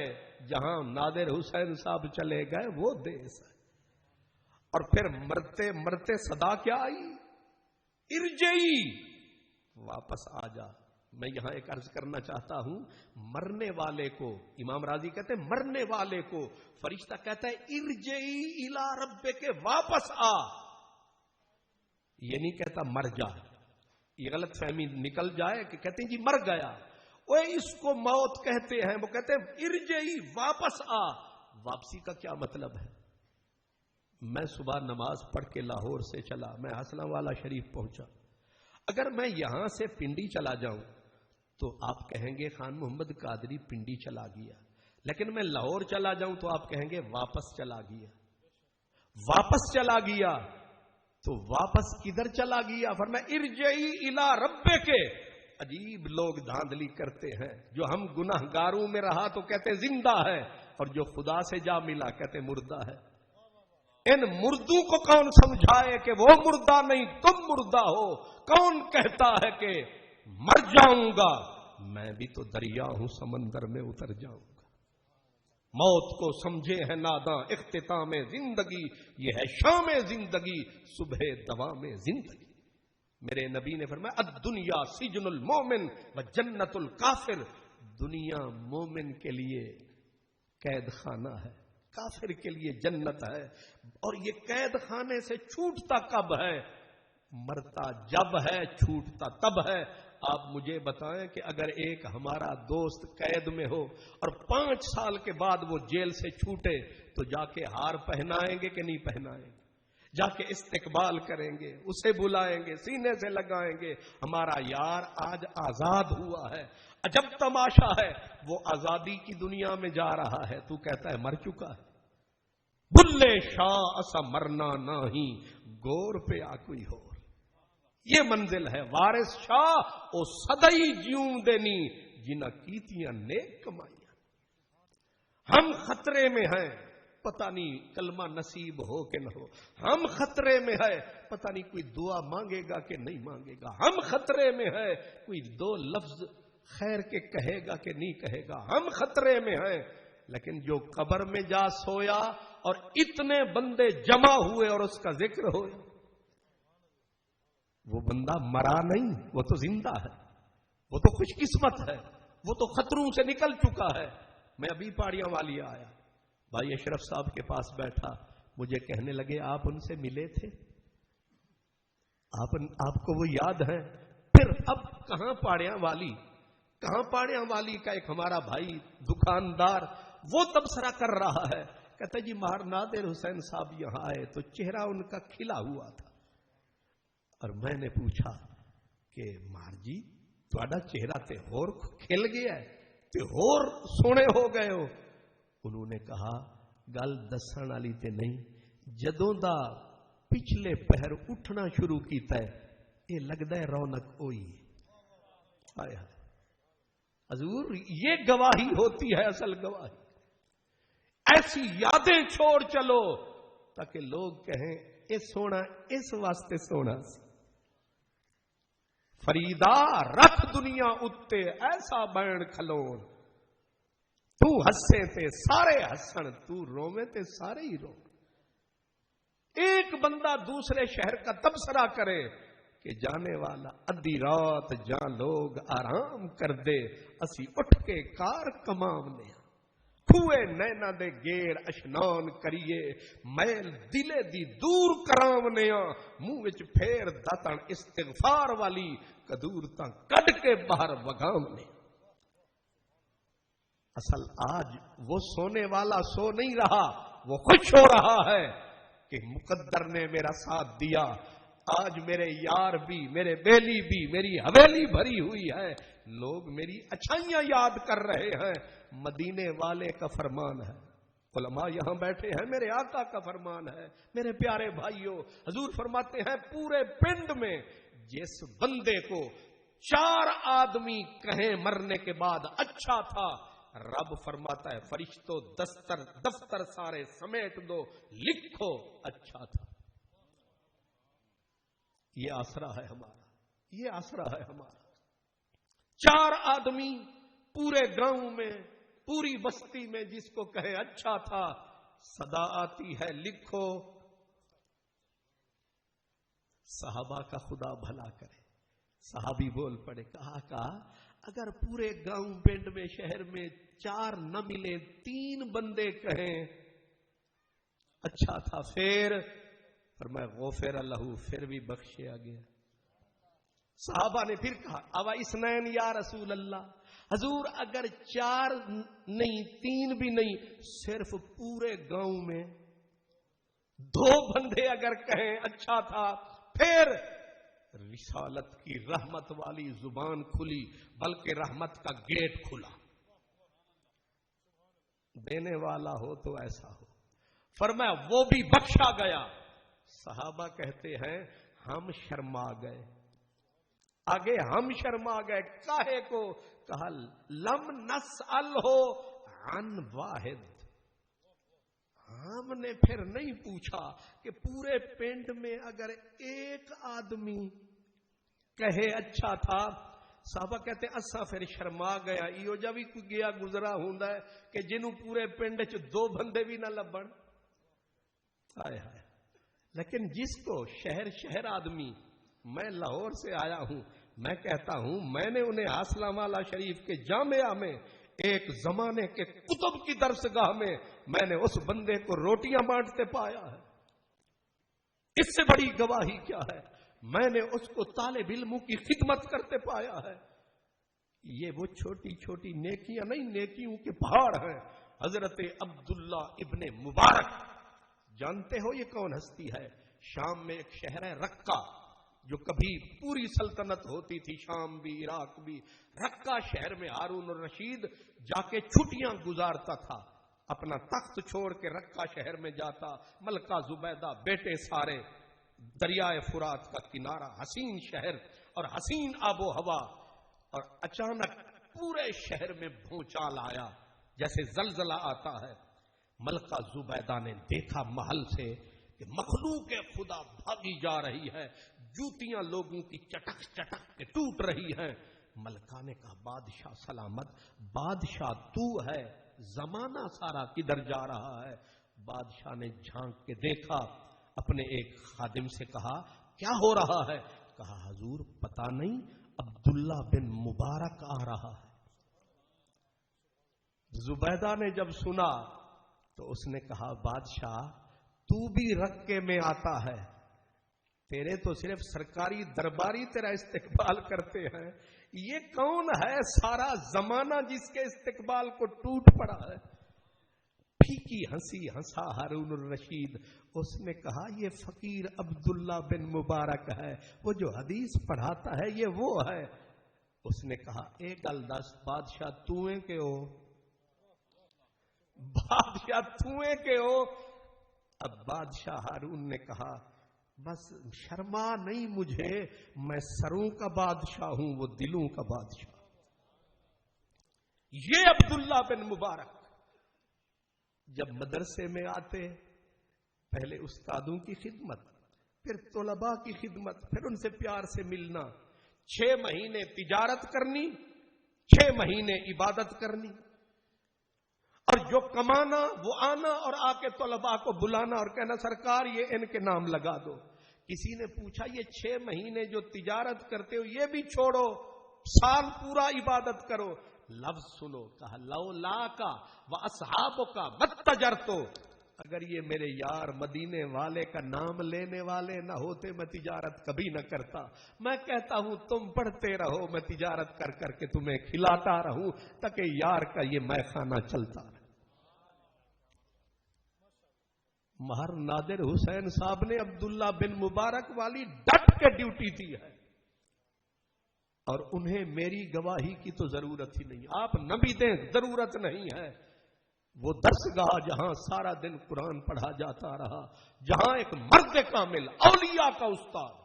جہاں نادر حسین صاحب چلے گئے، وہ دیس ہے. اور پھر مرتے مرتے صدا کیا آئی؟ ارجعی، واپس آ جا۔ میں یہاں ایک عرض کرنا چاہتا ہوں، مرنے والے کو، امام راضی کہتے ہیں مرنے والے کو فرشتہ کہتا ہے ارجعی الی ربک، واپس آ، یہ نہیں کہتا مر جا۔ یہ غلط فہمی نکل جائے کہ کہتے ہیں جی مر گیا، وہ اس کو موت کہتے ہیں، وہ کہتے ہیں ارجعی، واپس آ۔ واپسی کا کیا مطلب ہے؟ میں صبح نماز پڑھ کے لاہور سے چلا، میں حسنہ والا شریف پہنچا، اگر میں یہاں سے پنڈی چلا جاؤں تو آپ کہیں گے خان محمد قادری پنڈی چلا گیا، لیکن میں لاہور چلا جاؤں تو آپ کہیں گے واپس چلا گیا۔ واپس چلا گیا تو واپس کدھر چلا گیا؟ فرمایا ارجعی الی ربک۔ عجیب لوگ دھاندلی کرتے ہیں، جو ہم گناہگاروں میں رہا تو کہتے زندہ ہے، اور جو خدا سے جا ملا کہتے مردہ ہے۔ ان مردوں کو کون سمجھائے کہ وہ مردہ نہیں تم مردہ ہو؟ کون کہتا ہے کہ مر جاؤں گا؟ میں بھی تو دریا ہوں، سمندر میں اتر جاؤں گا۔ موت کو سمجھے ہیں ناداں اختتام زندگی، یہ ہے شام زندگی، صبح دوام زندگی۔ میرے نبی نے فرمایا الدنیا سجن المومن و جنت الکافر، دنیا مومن کے لیے قید خانہ ہے، کافر کے لیے جنت ہے۔ اور یہ قید خانے سے چھوٹتا کب ہے؟ مرتا جب ہے، چھوٹتا تب ہے۔ آپ مجھے بتائیں کہ اگر ایک ہمارا دوست قید میں ہو اور 5 سال کے بعد وہ جیل سے چھوٹے تو جا کے ہار پہنائیں گے کہ نہیں پہنائیں گے؟ جا کے استقبال کریں گے، اسے بلائیں گے، سینے سے لگائیں گے، ہمارا یار آج آزاد ہوا ہے۔ عجب تماشا ہے، وہ آزادی کی دنیا میں جا رہا ہے، تو کہتا ہے مر چکا ہے۔ بلے شاہ اسا مرنا نہیں، گور پہ آ کوئی ہو، یہ منزل ہے۔ وارث شاہ او سدائی جیوں دینی، جنہ کیتیاں نیک کمائیاں۔ ہم خطرے میں ہیں، پتہ نہیں کلمہ نصیب ہو کہ نہ ہو۔ ہم خطرے میں ہے، پتہ نہیں کوئی دعا مانگے گا کہ نہیں مانگے گا۔ ہم خطرے میں ہے، کوئی 2 لفظ خیر کے کہے گا کہ نہیں کہے گا۔ ہم خطرے میں ہیں، لیکن جو قبر میں جا سویا اور اتنے بندے جمع ہوئے اور اس کا ذکر ہو، وہ بندہ مرا نہیں، وہ تو زندہ ہے، وہ تو خوش قسمت ہے، وہ تو خطروں سے نکل چکا ہے۔ میں ابھی پاڑیاں والی آیا، بھائی اشرف صاحب کے پاس بیٹھا، مجھے کہنے لگے آپ ان سے ملے تھے، آپ کو وہ یاد ہے؟ پھر اب کہاں پاڑیاں والی کا ایک ہمارا بھائی دکاندار وہ تبصرہ کر رہا ہے، کہتا جی مہر نادر حسین صاحب یہاں آئے تو چہرہ ان کا کھلا ہوا تھا، اور میں نے پوچھا کہ مہر جی تھوڑا چہرہ تے ہور کھل گیا ہے، تے ہور سونے ہو گئے ہو۔ انہوں نے کہا گل دسن والی تے نہیں، جدوں دا پچھلے پہر اٹھنا شروع کیتا ہے یہ لگتا ہے رونق ہوئی ہے۔ حضور یہ گواہی ہوتی ہے، اصل گواہی۔ ایسی یادیں چھوڑ چلو تاکہ لوگ کہیں اے سونا اس واسطے سونا سی، فریدا رکھ دنیا اتے ایسا بین کھلون، تو ہسے تے سارے ہسن، تو روویں تے سارے ہی رو۔ ایک بندہ دوسرے شہر کا تبصرہ کرے کہ جانے والا ادھی رات جہاں لوگ آرام کر دے، اسی اٹھ کے کار کماونے، کھوئے نینا دے گیڑ اشنان کریے، میل دلے دی دور کراونے، منہ وچ پھیر داتن استغفار والی کدور تاں کڈ کے باہر وگاونے۔ اصل آج وہ سونے والا سو نہیں رہا، وہ خوش ہو رہا ہے کہ مقدر نے میرا ساتھ دیا، آج میرے یار بھی، میرے بیلی بھی، میری حویلی بھری ہوئی ہے، لوگ میری اچھائیاں یاد کر رہے ہیں۔ مدینے والے کا فرمان ہے، علماء یہاں بیٹھے ہیں، میرے آقا کا فرمان ہے، میرے پیارے بھائیوں، حضور فرماتے ہیں پورے پنڈ میں جس بندے کو 4 آدمی کہیں مرنے کے بعد اچھا تھا، رب فرماتا ہے فرشتوں دفتر سارے سمیٹ دو، لکھو اچھا تھا۔ یہ آسرا ہے ہمارا، یہ آسرا ہے ہمارا۔ 4 آدمی پورے گاؤں میں، پوری بستی میں جس کو کہے اچھا تھا، صدا آتی ہے لکھو صحابہ کا خدا بھلا کرے. صحابی بول پڑے, کہا اگر پورے گاؤں پنڈ میں شہر میں 4 نہ ملے, 3 بندے کہیں اچھا تھا, پھر فرمایا غفر لہ, پھر بھی بخشیا گیا. صحابہ نے پھر کہا اب اثنین یا رسول اللہ, حضور اگر 4 نہیں 3 بھی نہیں, صرف پورے گاؤں میں 2 بندے اگر کہیں اچھا تھا, پھر رسالت کی رحمت والی زبان کھلی, بلکہ رحمت کا گیٹ کھلا. دینے والا ہو تو ایسا ہو. فرمایا وہ بھی بخشا گیا. صحابہ کہتے ہیں ہم شرما گئے, آگے ہم شرما گئے. کاہے کو؟ کہا لم نسألہ عن واحد, ہم نے پھر نہیں پوچھا کہ پورے پنڈ میں اگر ایک آدمی کہے اچھا تھا. صحابہ کہتے ہیں اسا پھر شرما گیا. ایو جا بھی کوئی گیا گزرا ہوندا ہے کہ جنوں پورے پنڈ چ 2 بندے بھی نہ لبن. ہائے ہائے. لیکن جس کو شہر آدمی, میں لاہور سے آیا ہوں, میں کہتا ہوں میں نے انہیں حاصلہ والا شریف کے جامعہ میں ایک زمانے کے کتب کی درسگاہ میں نے اس بندے کو روٹیاں بانٹتے پایا ہے. اس سے بڑی گواہی کیا ہے؟ میں نے اس کو طالب علموں کی خدمت کرتے پایا ہے. یہ وہ چھوٹی چھوٹی نیکیاں نہیں, نیکیوں کے پہاڑ ہیں. حضرت عبداللہ ابن مبارک, جانتے ہو یہ کون ہستی ہے؟ شام میں ایک شہر ہے رقہ, جو کبھی پوری سلطنت ہوتی تھی, شام بھی عراق بھی. رقہ شہر میں ہارون الرشید جا کے چھٹیاں گزارتا تھا, اپنا تخت چھوڑ کے رقہ شہر میں جاتا. ملکہ زبیدہ, بیٹے سارے, دریائے فرات کا کنارہ, حسین شہر اور حسین آب و ہوا. اور اچانک پورے شہر میں بھونچال آیا جیسے زلزلہ آتا ہے. ملکہ زبیدہ نے دیکھا محل سے کہ مخلوق خدا بھاگی جا رہی ہے, جوتیاں لوگوں کی چٹک چٹک کے ٹوٹ رہی ہیں. ملکہ نے کہا بادشاہ سلامت, بادشاہ تو ہے, زمانہ سارا کدھر جا رہا ہے؟ بادشاہ نے جھانک کے دیکھا, اپنے ایک خادم سے کہا کیا ہو رہا ہے؟ کہا حضور پتہ نہیں, عبداللہ بن مبارک آ رہا ہے. زبیدہ نے جب سنا تو اس نے کہا بادشاہ تو بھی رقے میں آتا ہے, تیرے تو صرف سرکاری درباری تیرا استقبال کرتے ہیں, یہ کون ہے سارا زمانہ جس کے استقبال کو ٹوٹ پڑا ہے؟ پھیکی ہنسی ہنسا ہارون الرشید. اس نے کہا یہ فقیر عبداللہ بن مبارک ہے, وہ جو حدیث پڑھاتا ہے یہ وہ ہے. اس نے کہا ایک گل دس بادشاہ تویں کے ہو؟ بادشاہ تویں کے ہو؟ اب بادشاہ ہارون نے کہا بس شرما نہیں مجھے, میں سروں کا بادشاہ ہوں, وہ دلوں کا بادشاہ. یہ عبداللہ بن مبارک جب مدرسے میں آتے, پہلے استادوں کی خدمت, پھر طلباء کی خدمت, پھر ان سے پیار سے ملنا, 6 مہینے تجارت کرنی, 6 مہینے عبادت کرنی, اور جو کمانا وہ آنا اور آ کے طلباء کو بلانا اور کہنا سرکار یہ ان کے نام لگا دو. کسی نے پوچھا یہ 6 مہینے جو تجارت کرتے ہو یہ بھی چھوڑو, سال پورا عبادت کرو. لفظ سنو, کہا لولا کا واصحابو کا متجرتو, اگر یہ میرے یار مدینے والے کا نام لینے والے نہ ہوتے میں تجارت کبھی نہ کرتا. میں کہتا ہوں تم پڑھتے رہو, میں تجارت کر کر کے تمہیں کھلاتا رہوں تاکہ یار کا یہ میخانہ چلتا رہے. مہر نادر حسین صاحب نے عبداللہ بن مبارک والی ڈٹ کے ڈیوٹی دی ہے, اور انہیں میری گواہی کی تو ضرورت ہی نہیں, آپ نہ بھی دیں ضرورت نہیں ہے. وہ درسگاہ جہاں سارا دن قرآن پڑھا جاتا رہا, جہاں ایک مرد کامل اولیاء کا استاد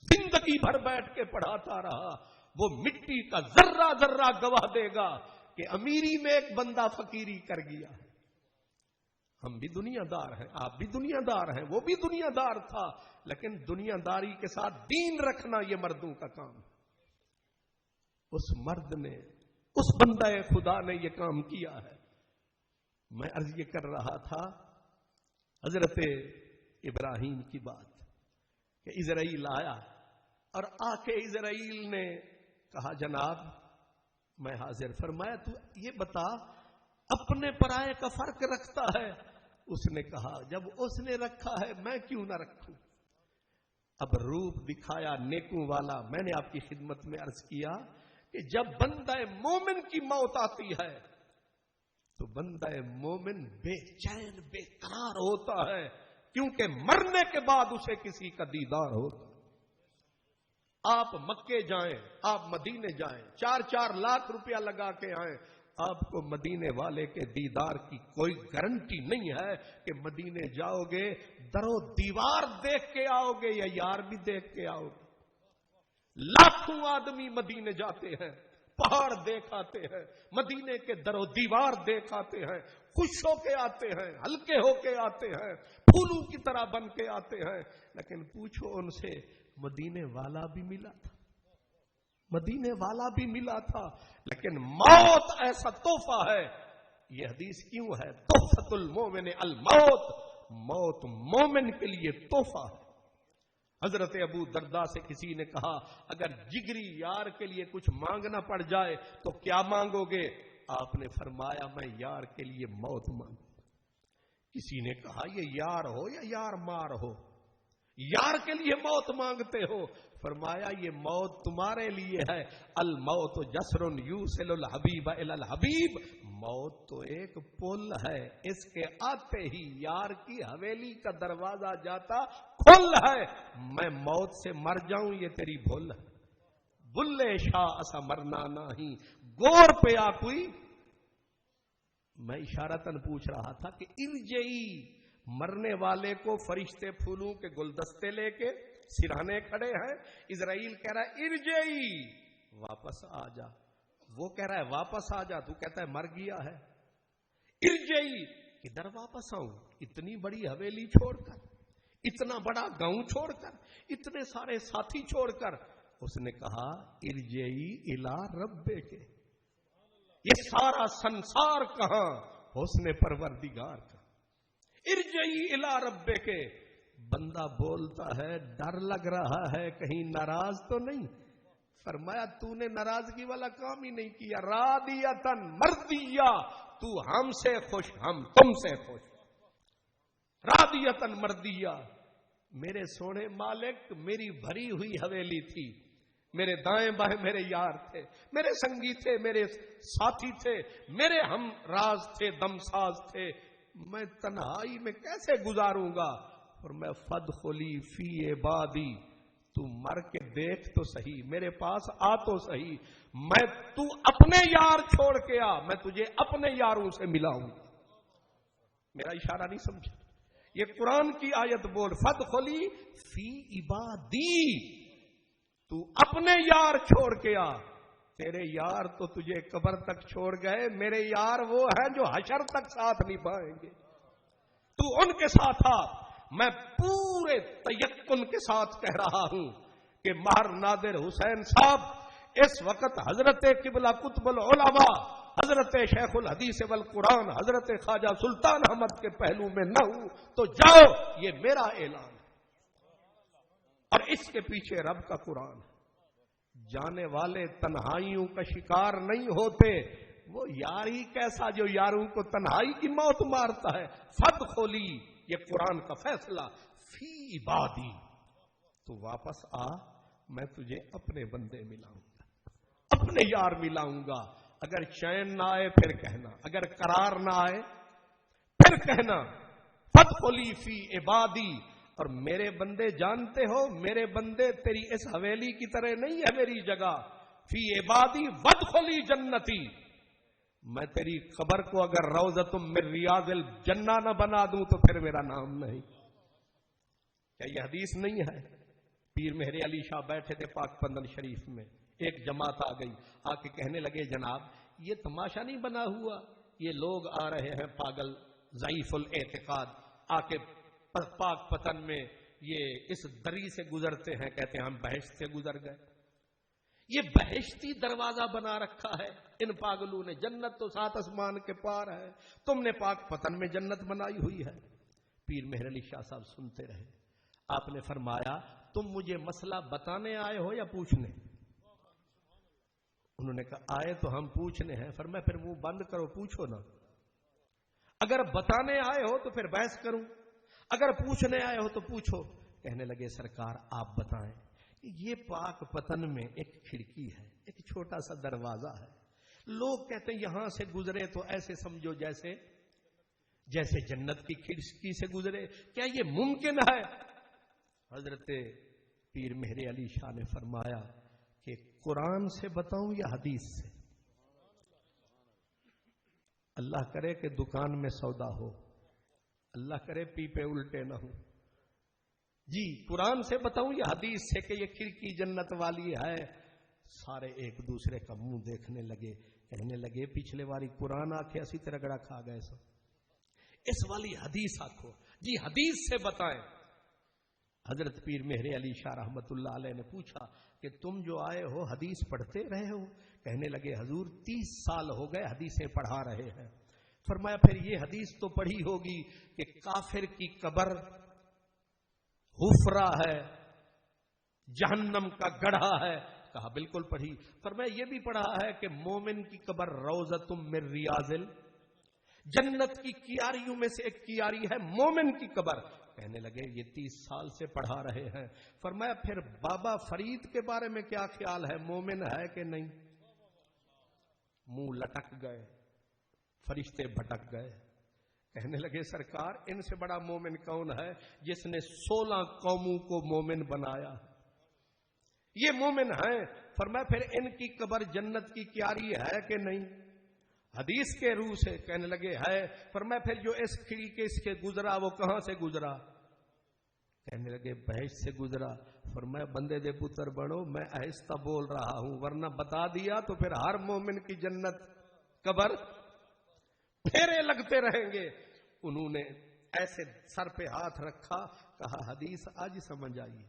زندگی بھر بیٹھ کے پڑھاتا رہا, وہ مٹی کا ذرہ ذرہ گواہ دے گا کہ امیری میں ایک بندہ فقیری کر گیا ہے. ہم بھی دنیا دار ہیں, آپ بھی دنیا دار ہیں, وہ بھی دنیا دار تھا, لیکن دنیا داری کے ساتھ دین رکھنا یہ مردوں کا کام ہے. اس مرد نے, اس بندہ خدا نے یہ کام کیا ہے. میں عرض یہ کر رہا تھا حضرت ابراہیم کی بات. کہ اسرائیل آیا اور آ کے اسرائیل نے کہا جناب میں حاضر. فرمایا تو یہ بتا اپنے پرائے کا فرق رکھتا ہے؟ اس نے کہا جب اس نے رکھا ہے میں کیوں نہ رکھوں. اب روپ دکھایا نیکوں والا. میں نے آپ کی خدمت میں عرض کیا کہ جب بندہ مومن کی موت آتی ہے تو بندہ مومن بے چین بے قرار ہوتا ہے، کیونکہ مرنے کے بعد اسے کسی کا دیدار ہوتا. آپ مکے جائیں، آپ مدینے جائیں، 4-4 لاکھ روپیہ لگا کے آئیں، آپ کو مدینے والے کے دیدار کی کوئی گارنٹی نہیں ہے کہ مدینے جاؤ گے درو دیوار دیکھ کے آؤ گے یا یار بھی دیکھ کے آؤ گے. لاکھوں آدمی مدینے جاتے ہیں، پہاڑ دیکھ آتے ہیں، مدینے کے درو دیوار دیکھ آتے ہیں، خوش ہو کے آتے ہیں، ہلکے ہو کے آتے ہیں، پھولوں کی طرح بن کے آتے ہیں. لیکن پوچھو ان سے مدینے والا بھی ملا تھا، مدینے والا بھی ملا تھا. لیکن موت ایسا تحفہ ہے. یہ حدیث کیوں ہے؟ تحفۃ المومن الموت. موت مومن کے لیے تحفہ ہے. حضرت ابو درداء سے کسی نے کہا اگر جگری یار کے لیے کچھ مانگنا پڑ جائے تو کیا مانگو گے؟ آپ نے فرمایا میں یار کے لیے موت مانگوں. کسی نے کہا یہ یار ہو یا یار مار ہو، یار کے لیے موت مانگتے ہو. فرمایا یہ موت تمہارے لیے ہے. الموت جسر یوصل الحبیب الی الحبیب. موت تو ایک پل ہے، اس کے آتے ہی یار کی حویلی کا دروازہ جاتا کھل ہے. میں موت سے مر جاؤں یہ تیری بھول ہے. بلے شاہ اسا مرنا نہیں گور پہ آ کوئی. میں اشارتاً پوچھ رہا تھا کہ ارجئی، مرنے والے کو فرشتے پھولوں کے گلدستے لے کے سرہانے کھڑے ہیں. اسرائیل کہہ رہا ہے ارجئی واپس آ جا. وہ کہہ رہا ہے واپس آ جا، تو کہتا ہے مر گیا ہے. ارجئی کدھر واپس آؤں؟ اتنی بڑی حویلی چھوڑ کر، اتنا بڑا گاؤں چھوڑ کر، اتنے سارے ساتھی چھوڑ کر. اس نے کہا ارجئی الی ربک. یہ سارا سنسار کہاں؟ حسن پروردگار کا. ارجئی الی ربک. بندہ بولتا ہے ڈر لگ رہا ہے کہیں ناراض تو نہیں. فرمایا تو نے ناراضگی والا کام ہی نہیں کیا. راضیتن مرضیہ، تو ہم سے خوش ہم تم سے خوش. راضیتن مرضیہ. میرے سونے مالک میری بھری ہوئی حویلی تھی، میرے دائیں بائیں میرے یار تھے، میرے سنگی تھے، میرے ساتھی تھے، میرے ہم راز تھے، دم ساز تھے. میں تنہائی میں کیسے گزاروں گا؟ اور میں فدخلی فی عبادی. تو مر کے دیکھ تو صحیح، میرے پاس آ تو صحیح. میں تو اپنے یار چھوڑ کے آ، میں تجھے اپنے یاروں سے ملاؤں گا. میرا اشارہ نہیں سمجھا؟ یہ قرآن کی آیت بول فدخلی فی عبادی. تو اپنے یار چھوڑ کے آ. تیرے یار تو تجھے قبر تک چھوڑ گئے، میرے یار وہ ہیں جو حشر تک ساتھ نبھائیں گے. تو ان کے ساتھ آ. میں پورے تیقن کے ساتھ کہہ رہا ہوں کہ مہر نادر حسین صاحب اس وقت حضرت قبلہ قطب العلماء حضرت شیخ الحدیث والقرآن حضرت خواجہ سلطان احمد کے پہلو میں نہ ہوں تو جاؤ، یہ میرا اعلان ہے. اور اس کے پیچھے رب کا قرآن ہے. جانے والے تنہائیوں کا شکار نہیں ہوتے. وہ یار ہی کیسا جو یاروں کو تنہائی کی موت مارتا ہے. فدخلی، یہ قرآن کا فیصلہ، فی عبادی. تو واپس آ، میں تجھے اپنے بندے ملاؤں گا، اپنے یار ملاؤں گا. اگر چین نہ آئے پھر کہنا، اگر قرار نہ آئے پھر کہنا. فدخلی فی عبادی. اور میرے بندے جانتے ہو، میرے بندے تیری اس حویلی کی طرح نہیں ہے میری جگہ. فی عبادی وادخلی جنتی. میں تیری قبر کو اگر روضۃ من ریاض الجنہ نہ بنا دوں تو پھر میرا نام نہیں. کیا یہ حدیث نہیں ہے؟ پیر مہر علی شاہ بیٹھے تھے پاک پندن شریف میں، ایک جماعت آ گئی، آ کے کہنے لگے جناب یہ تماشا نہیں بنا ہوا، یہ لوگ آ رہے ہیں پاگل ضعیف الاعتقاد، آ کے پاک پتن میں یہ اس دری سے گزرتے ہیں، کہتے ہیں ہم بہشت سے گزر گئے. یہ بہشتی دروازہ بنا رکھا ہے ان پاگلوں نے. جنت تو 7 آسمان کے پار ہے، تم نے پاک پتن میں جنت بنائی ہوئی ہے. پیر مہر علی شاہ صاحب سنتے رہے. آپ نے فرمایا تم مجھے مسئلہ بتانے آئے ہو یا پوچھنے؟ انہوں نے کہا آئے تو ہم پوچھنے ہیں۔ فرمایا پھر منہ بند کرو، پوچھو نا۔ اگر بتانے آئے ہو تو پھر بحث کروں، اگر پوچھنے آئے ہو تو پوچھو۔ کہنے لگے سرکار آپ بتائیں، یہ پاک پتن میں ایک کھڑکی ہے، ایک چھوٹا سا دروازہ ہے، لوگ کہتے ہیں یہاں سے گزرے تو ایسے سمجھو جیسے جنت کی کھڑکی سے گزرے، کیا یہ ممکن ہے؟ حضرت پیر مہر علی شاہ نے فرمایا کہ قرآن سے بتاؤں یا حدیث سے؟ اللہ کرے کہ دکان میں سودا ہو، اللہ کرے پیپے الٹے نہ ہوں۔ جی قرآن سے بتاؤں یا حدیث سے کہ یہ کھڑکی جنت والی ہے؟ سارے ایک دوسرے کا منہ دیکھنے لگے، کہنے لگے پچھلے واری قرآن آکھے اسی رگڑا کھا گئے سو، اس والی حدیث آکھو۔ جی حدیث سے بتائیں۔ حضرت پیر مہر علی شاہ رحمت اللہ علیہ نے پوچھا کہ تم جو آئے ہو حدیث پڑھتے رہے ہو؟ کہنے لگے حضور 30 سال ہو گئے حدیثیں پڑھا رہے ہیں۔ فرمایا پھر یہ حدیث تو پڑھی ہوگی کہ کافر کی قبر حفرہ ہے، جہنم کا گڑھا ہے؟ کہا بالکل پڑھی۔ فرمایا یہ بھی پڑھا ہے کہ مومن کی قبر روضۃ من ریاض جنت کی کیاریوں میں سے ایک کیاری ہے مومن کی قبر؟ کہنے لگے یہ 30 سال سے پڑھا رہے ہیں۔ فرمایا پھر بابا فرید کے بارے میں کیا خیال ہے، مومن ہے کہ نہیں؟ منہ لٹک گئے، فرشتے بھٹک گئے، کہنے لگے سرکار ان سے بڑا مومن کون ہے جس نے 16 قوموں کو مومن بنایا؟ یہ مومن ہیں۔ فرمایا پھر ان کی قبر جنت کی کیاری ہے کہ نہیں؟ حدیث کے روح سے؟ کہنے لگے ہے۔ فرمایا پھر جو اس کھڑکی سے گزرا وہ کہاں سے گزرا؟ کہنے لگے بہشت سے گزرا۔ فرمایا بندے دے پتر بڑو، میں آہستہ بول رہا ہوں، ورنہ بتا دیا تو پھر ہر مومن کی جنت قبر پھیرے لگتے رہیں گے۔ انہوں نے ایسے سر پہ ہاتھ رکھا، کہا حدیث آج سمجھ آئی۔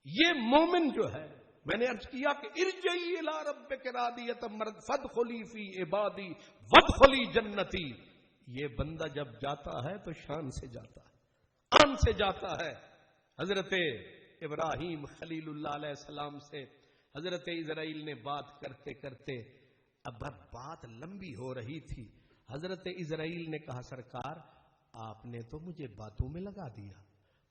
یہ مومن جو ہے، میں نے عرض کیا کہ ارجعی الی ربک راضیۃ مرضیۃ فادخلی فی عبادی وادخلی جنتی، یہ بندہ جب جاتا ہے تو شان سے جاتا ہے، آن سے جاتا ہے۔ حضرت ابراہیم خلیل اللہ علیہ السلام سے حضرت اسرائیل نے بات کرتے کرتے اب بات لمبی ہو رہی تھی، حضرت اسرائیل نے کہا سرکار آپ نے تو مجھے باتوں میں لگا دیا،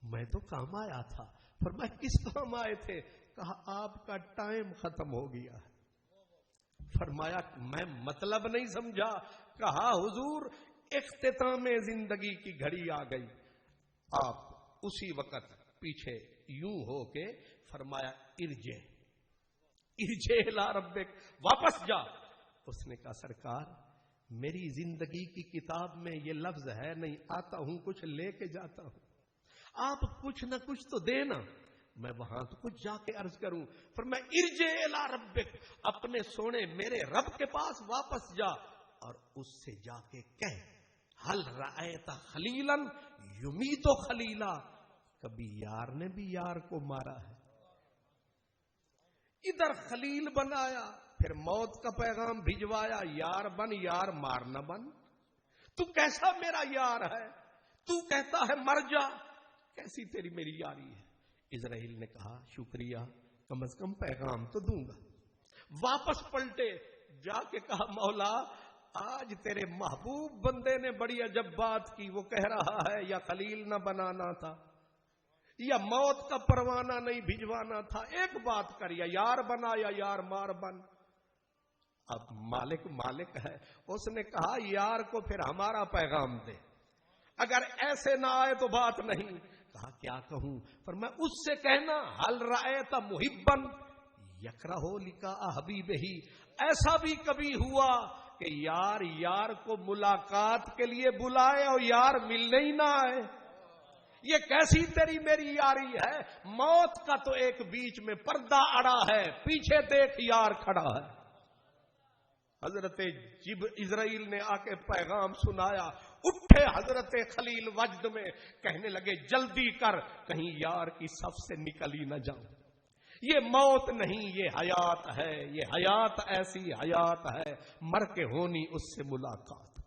میں تو کام آیا تھا۔ فرمایا کس کام آئے تھے؟ کہا آپ کا ٹائم ختم ہو گیا ہے۔ فرمایا میں مطلب نہیں سمجھا۔ کہا حضور اختتام زندگی کی گھڑی آ گئی۔ آپ اسی وقت پیچھے یوں ہو کے فرمایا ارجع الی ربک، واپس جا۔ اس نے کہا سرکار میری زندگی کی کتاب میں یہ لفظ ہے نہیں، آتا ہوں کچھ لے کے جاتا ہوں، آپ کچھ نہ کچھ تو دینا، میں وہاں تو کچھ جا کے عرض کروں۔ فرمایا ارجع الی ربک، اپنے سونے میرے رب کے پاس واپس جا اور اس سے جا کے کہہ ہل رأیت خلیلا یمیت خلیلا، کبھی یار نے بھی یار کو مارا ہے؟ ادھر خلیل بنایا، پھر موت کا پیغام بھجوایا، یار بن یار مار نہ بن، تو کیسا میرا یار ہے، تو کہتا ہے مر جا، کیسی تیری میری یاری ہے؟ اسرائیل نے کہا شکریہ، کم از کم پیغام تو دوں گا۔ واپس پلٹے، جا کے کہا مولا آج تیرے محبوب بندے نے بڑی عجب بات کی، وہ کہہ رہا ہے یا خلیل نہ بنانا تھا یا موت کا پروانہ نہیں بھجوانا تھا، ایک بات کر، یا یار بنا یا یار مار بن۔ اب مالک ہے، اس نے کہا یار کو پھر ہمارا پیغام دے، اگر ایسے نہ آئے تو بات نہیں۔ کہا کیا کہوں؟ فرمایا اس سے کہنا حل رأیت محبا یکرہ لقاء حبیبہ، ایسا بھی کبھی ہوا کہ یار کو ملاقات کے لیے بلائے اور یار ملنے ہی نہ آئے؟ یہ کیسی تیری میری یاری ہے؟ موت کا تو ایک بیچ میں پردہ اڑا ہے، پیچھے دیکھ یار کھڑا ہے۔ حضرت اسرائیل نے آ کے پیغام سنایا، اٹھے حضرت خلیل وجد میں، کہنے لگے جلدی کر کہیں یار کی صف سے نکل ہی نہ جاؤں، یہ موت نہیں یہ حیات ہے، یہ حیات ایسی حیات ہے مر کے ہونی اس سے ملاقات۔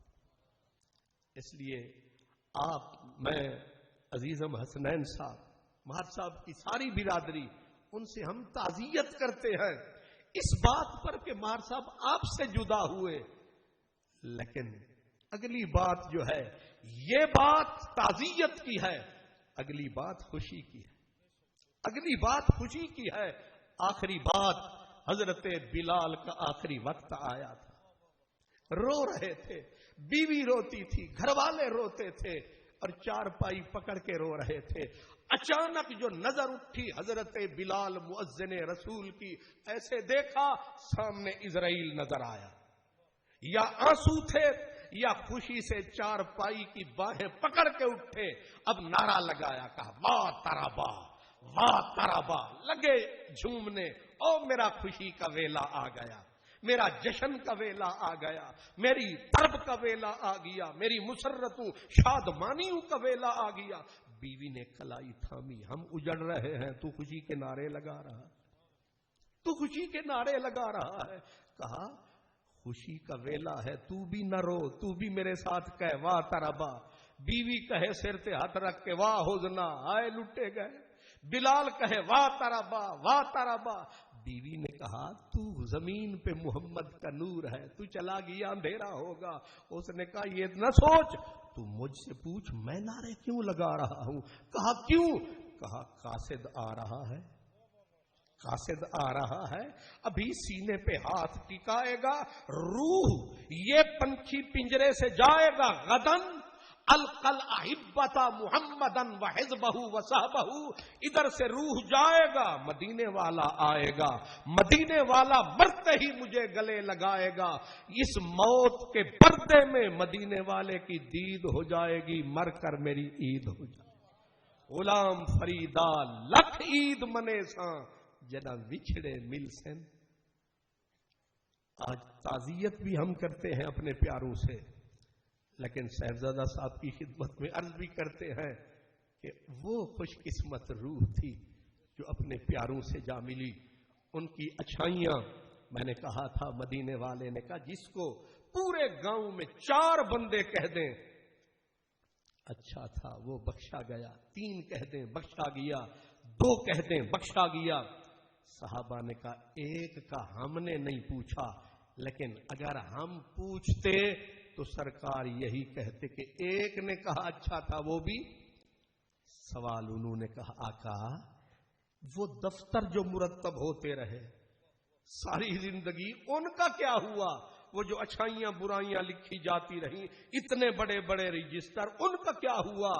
اس لیے آپ میں عزیزم حسنین صاحب مہر صاحب کی ساری برادری، ان سے ہم تعزیت کرتے ہیں اس بات پر کہ مہر صاحب آپ سے جدا ہوئے. لیکن اگلی بات جو ہے، یہ بات تعزیت کی ہے، اگلی بات خوشی کی ہے. اگلی بات خوشی کی ہے. آخری بات، حضرت بلال کا آخری وقت آیا تھا. رو رہے تھے، بیوی روتی تھی، گھر والے روتے تھے، اور چارپائی پکڑ کے رو رہے تھے. اچانک جو نظر اٹھی حضرت بلال مؤذن رسول کی، ایسے دیکھا سامنے اسرائیل نظر آیا. یا آنسو تھے یا خوشی سے چارپائی کی باہیں پکڑ کے اٹھے. اب نعرہ لگایا، کہا واہ ترابا، واہ ترابا. لگے جھومنے، او میرا خوشی کا ویلا آ گیا، میرا جشن کا ویلا آ گیا، میری طرب کا ویلا آ گیا، میری مسرتوں شادمانیوں کا ویلا آ گیا. بیوی نے کلائی تھامی، ہم اجڑ رہے ہیں، تو خوشی کے نعرے لگا رہا، تو خوشی کے نعرے لگا رہا ہے. کہا خوشی کا ویلا ہے، تو بھی نہ رو، تو بھی میرے ساتھ کہہ واہ ترابا. بیوی کہے سر تے ہاتھ رکھ کے واہ حزنا، آئے لٹے گئے. بلال کہے واہ ترابا، واہ ترابا. بیوی نے کہا تو زمین پہ محمد کا نور ہے، تو چلا گیا اندھیرا ہوگا. اس نے کہا یہ نہ سوچ، تو مجھ سے پوچھ میں نعرے کیوں لگا رہا ہوں. کہا کیوں؟ کہا قاصد آ رہا ہے، قاصد آ رہا ہے. ابھی سینے پہ ہاتھ ٹکائے گا، روح یہ پنچھی پنجرے سے جائے گا. غدن القل احبتا محمدن وحزبہ وصحبہ، ادھر سے روح جائے گا، مدینے والا آئے گا، مدینے والا مرتے ہی مجھے گلے لگائے گا. اس موت کے پردے میں مدینے والے کی دید ہو جائے گی، مر کر میری عید ہو جائے گی. غلام فریدا لکھ عید منے ساں جنا وچھڑے مل سن. آج تعزیت بھی ہم کرتے ہیں اپنے پیاروں سے، لیکن صاحبزادہ صاحب کی خدمت میں عرض بھی کرتے ہیں کہ وہ خوش قسمت روح تھی جو اپنے پیاروں سے جا ملی. ان کی اچھائیاں، میں نے کہا تھا، مدینے والے نے کہا جس کو پورے گاؤں میں 4 بندے کہہ دیں اچھا تھا وہ بخشا گیا، 3 کہہ دیں بخشا گیا، 2 کہہ دیں بخشا گیا. صحابہ نے کہا ایک کا ہم نے نہیں پوچھا، لیکن اگر ہم پوچھتے تو سرکار یہی کہتے کہ ایک نے کہا اچھا تھا وہ بھی. سوال انہوں نے کہا آقا وہ دفتر جو مرتب ہوتے رہے ساری زندگی، ان کا کیا ہوا؟ وہ جو اچھائیاں برائیاں لکھی جاتی رہیں، اتنے بڑے بڑے رجسٹر، ان کا کیا ہوا؟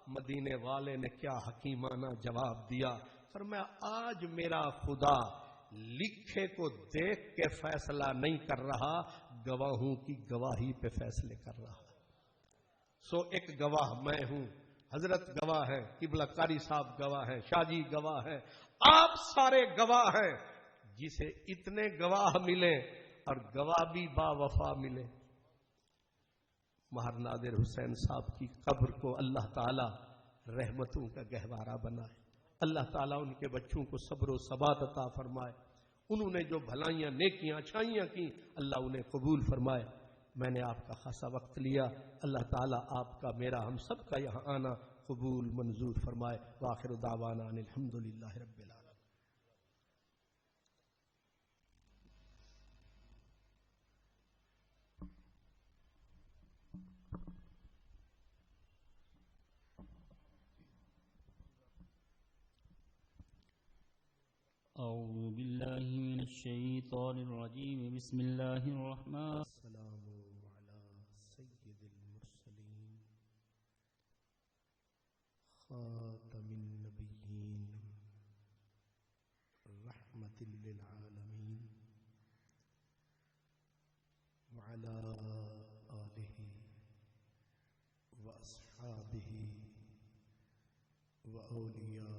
مدینے والے نے کیا حکیمانہ جواب دیا. فرمایا آج میرا خدا لکھے کو دیکھ کے فیصلہ نہیں کر رہا، گواہوں کی گواہی پہ فیصلے کر رہا. سو ایک گواہ میں ہوں، حضرت گواہ ہے، قبلہ قاری صاحب گواہ ہے، شاہ جی گواہ ہے، آپ سارے گواہ ہیں. جسے اتنے گواہ ملے اور گواہ بھی با وفا ملے. مہر نادر حسین صاحب کی قبر کو اللہ تعالی رحمتوں کا گہوارہ بنائے، اللہ تعالیٰ ان کے بچوں کو صبر و ثبات عطا فرمائے. انہوں نے جو بھلائیاں نیکیاں اچھائیاں کی اللہ انہیں قبول فرمائے. میں نے آپ کا خاصا وقت لیا، اللہ تعالیٰ آپ کا میرا ہم سب کا یہاں آنا قبول منظور فرمائے. وآخر دعوانا ان الحمدللہ رب العالمین. أعوذ بالله من الشيطان الرجيم. بسم الله الرحمن السلام علی سید المرسلین خاتم النبیین رحمت للعالمین وعلى آلہ واصحابہ واولیاء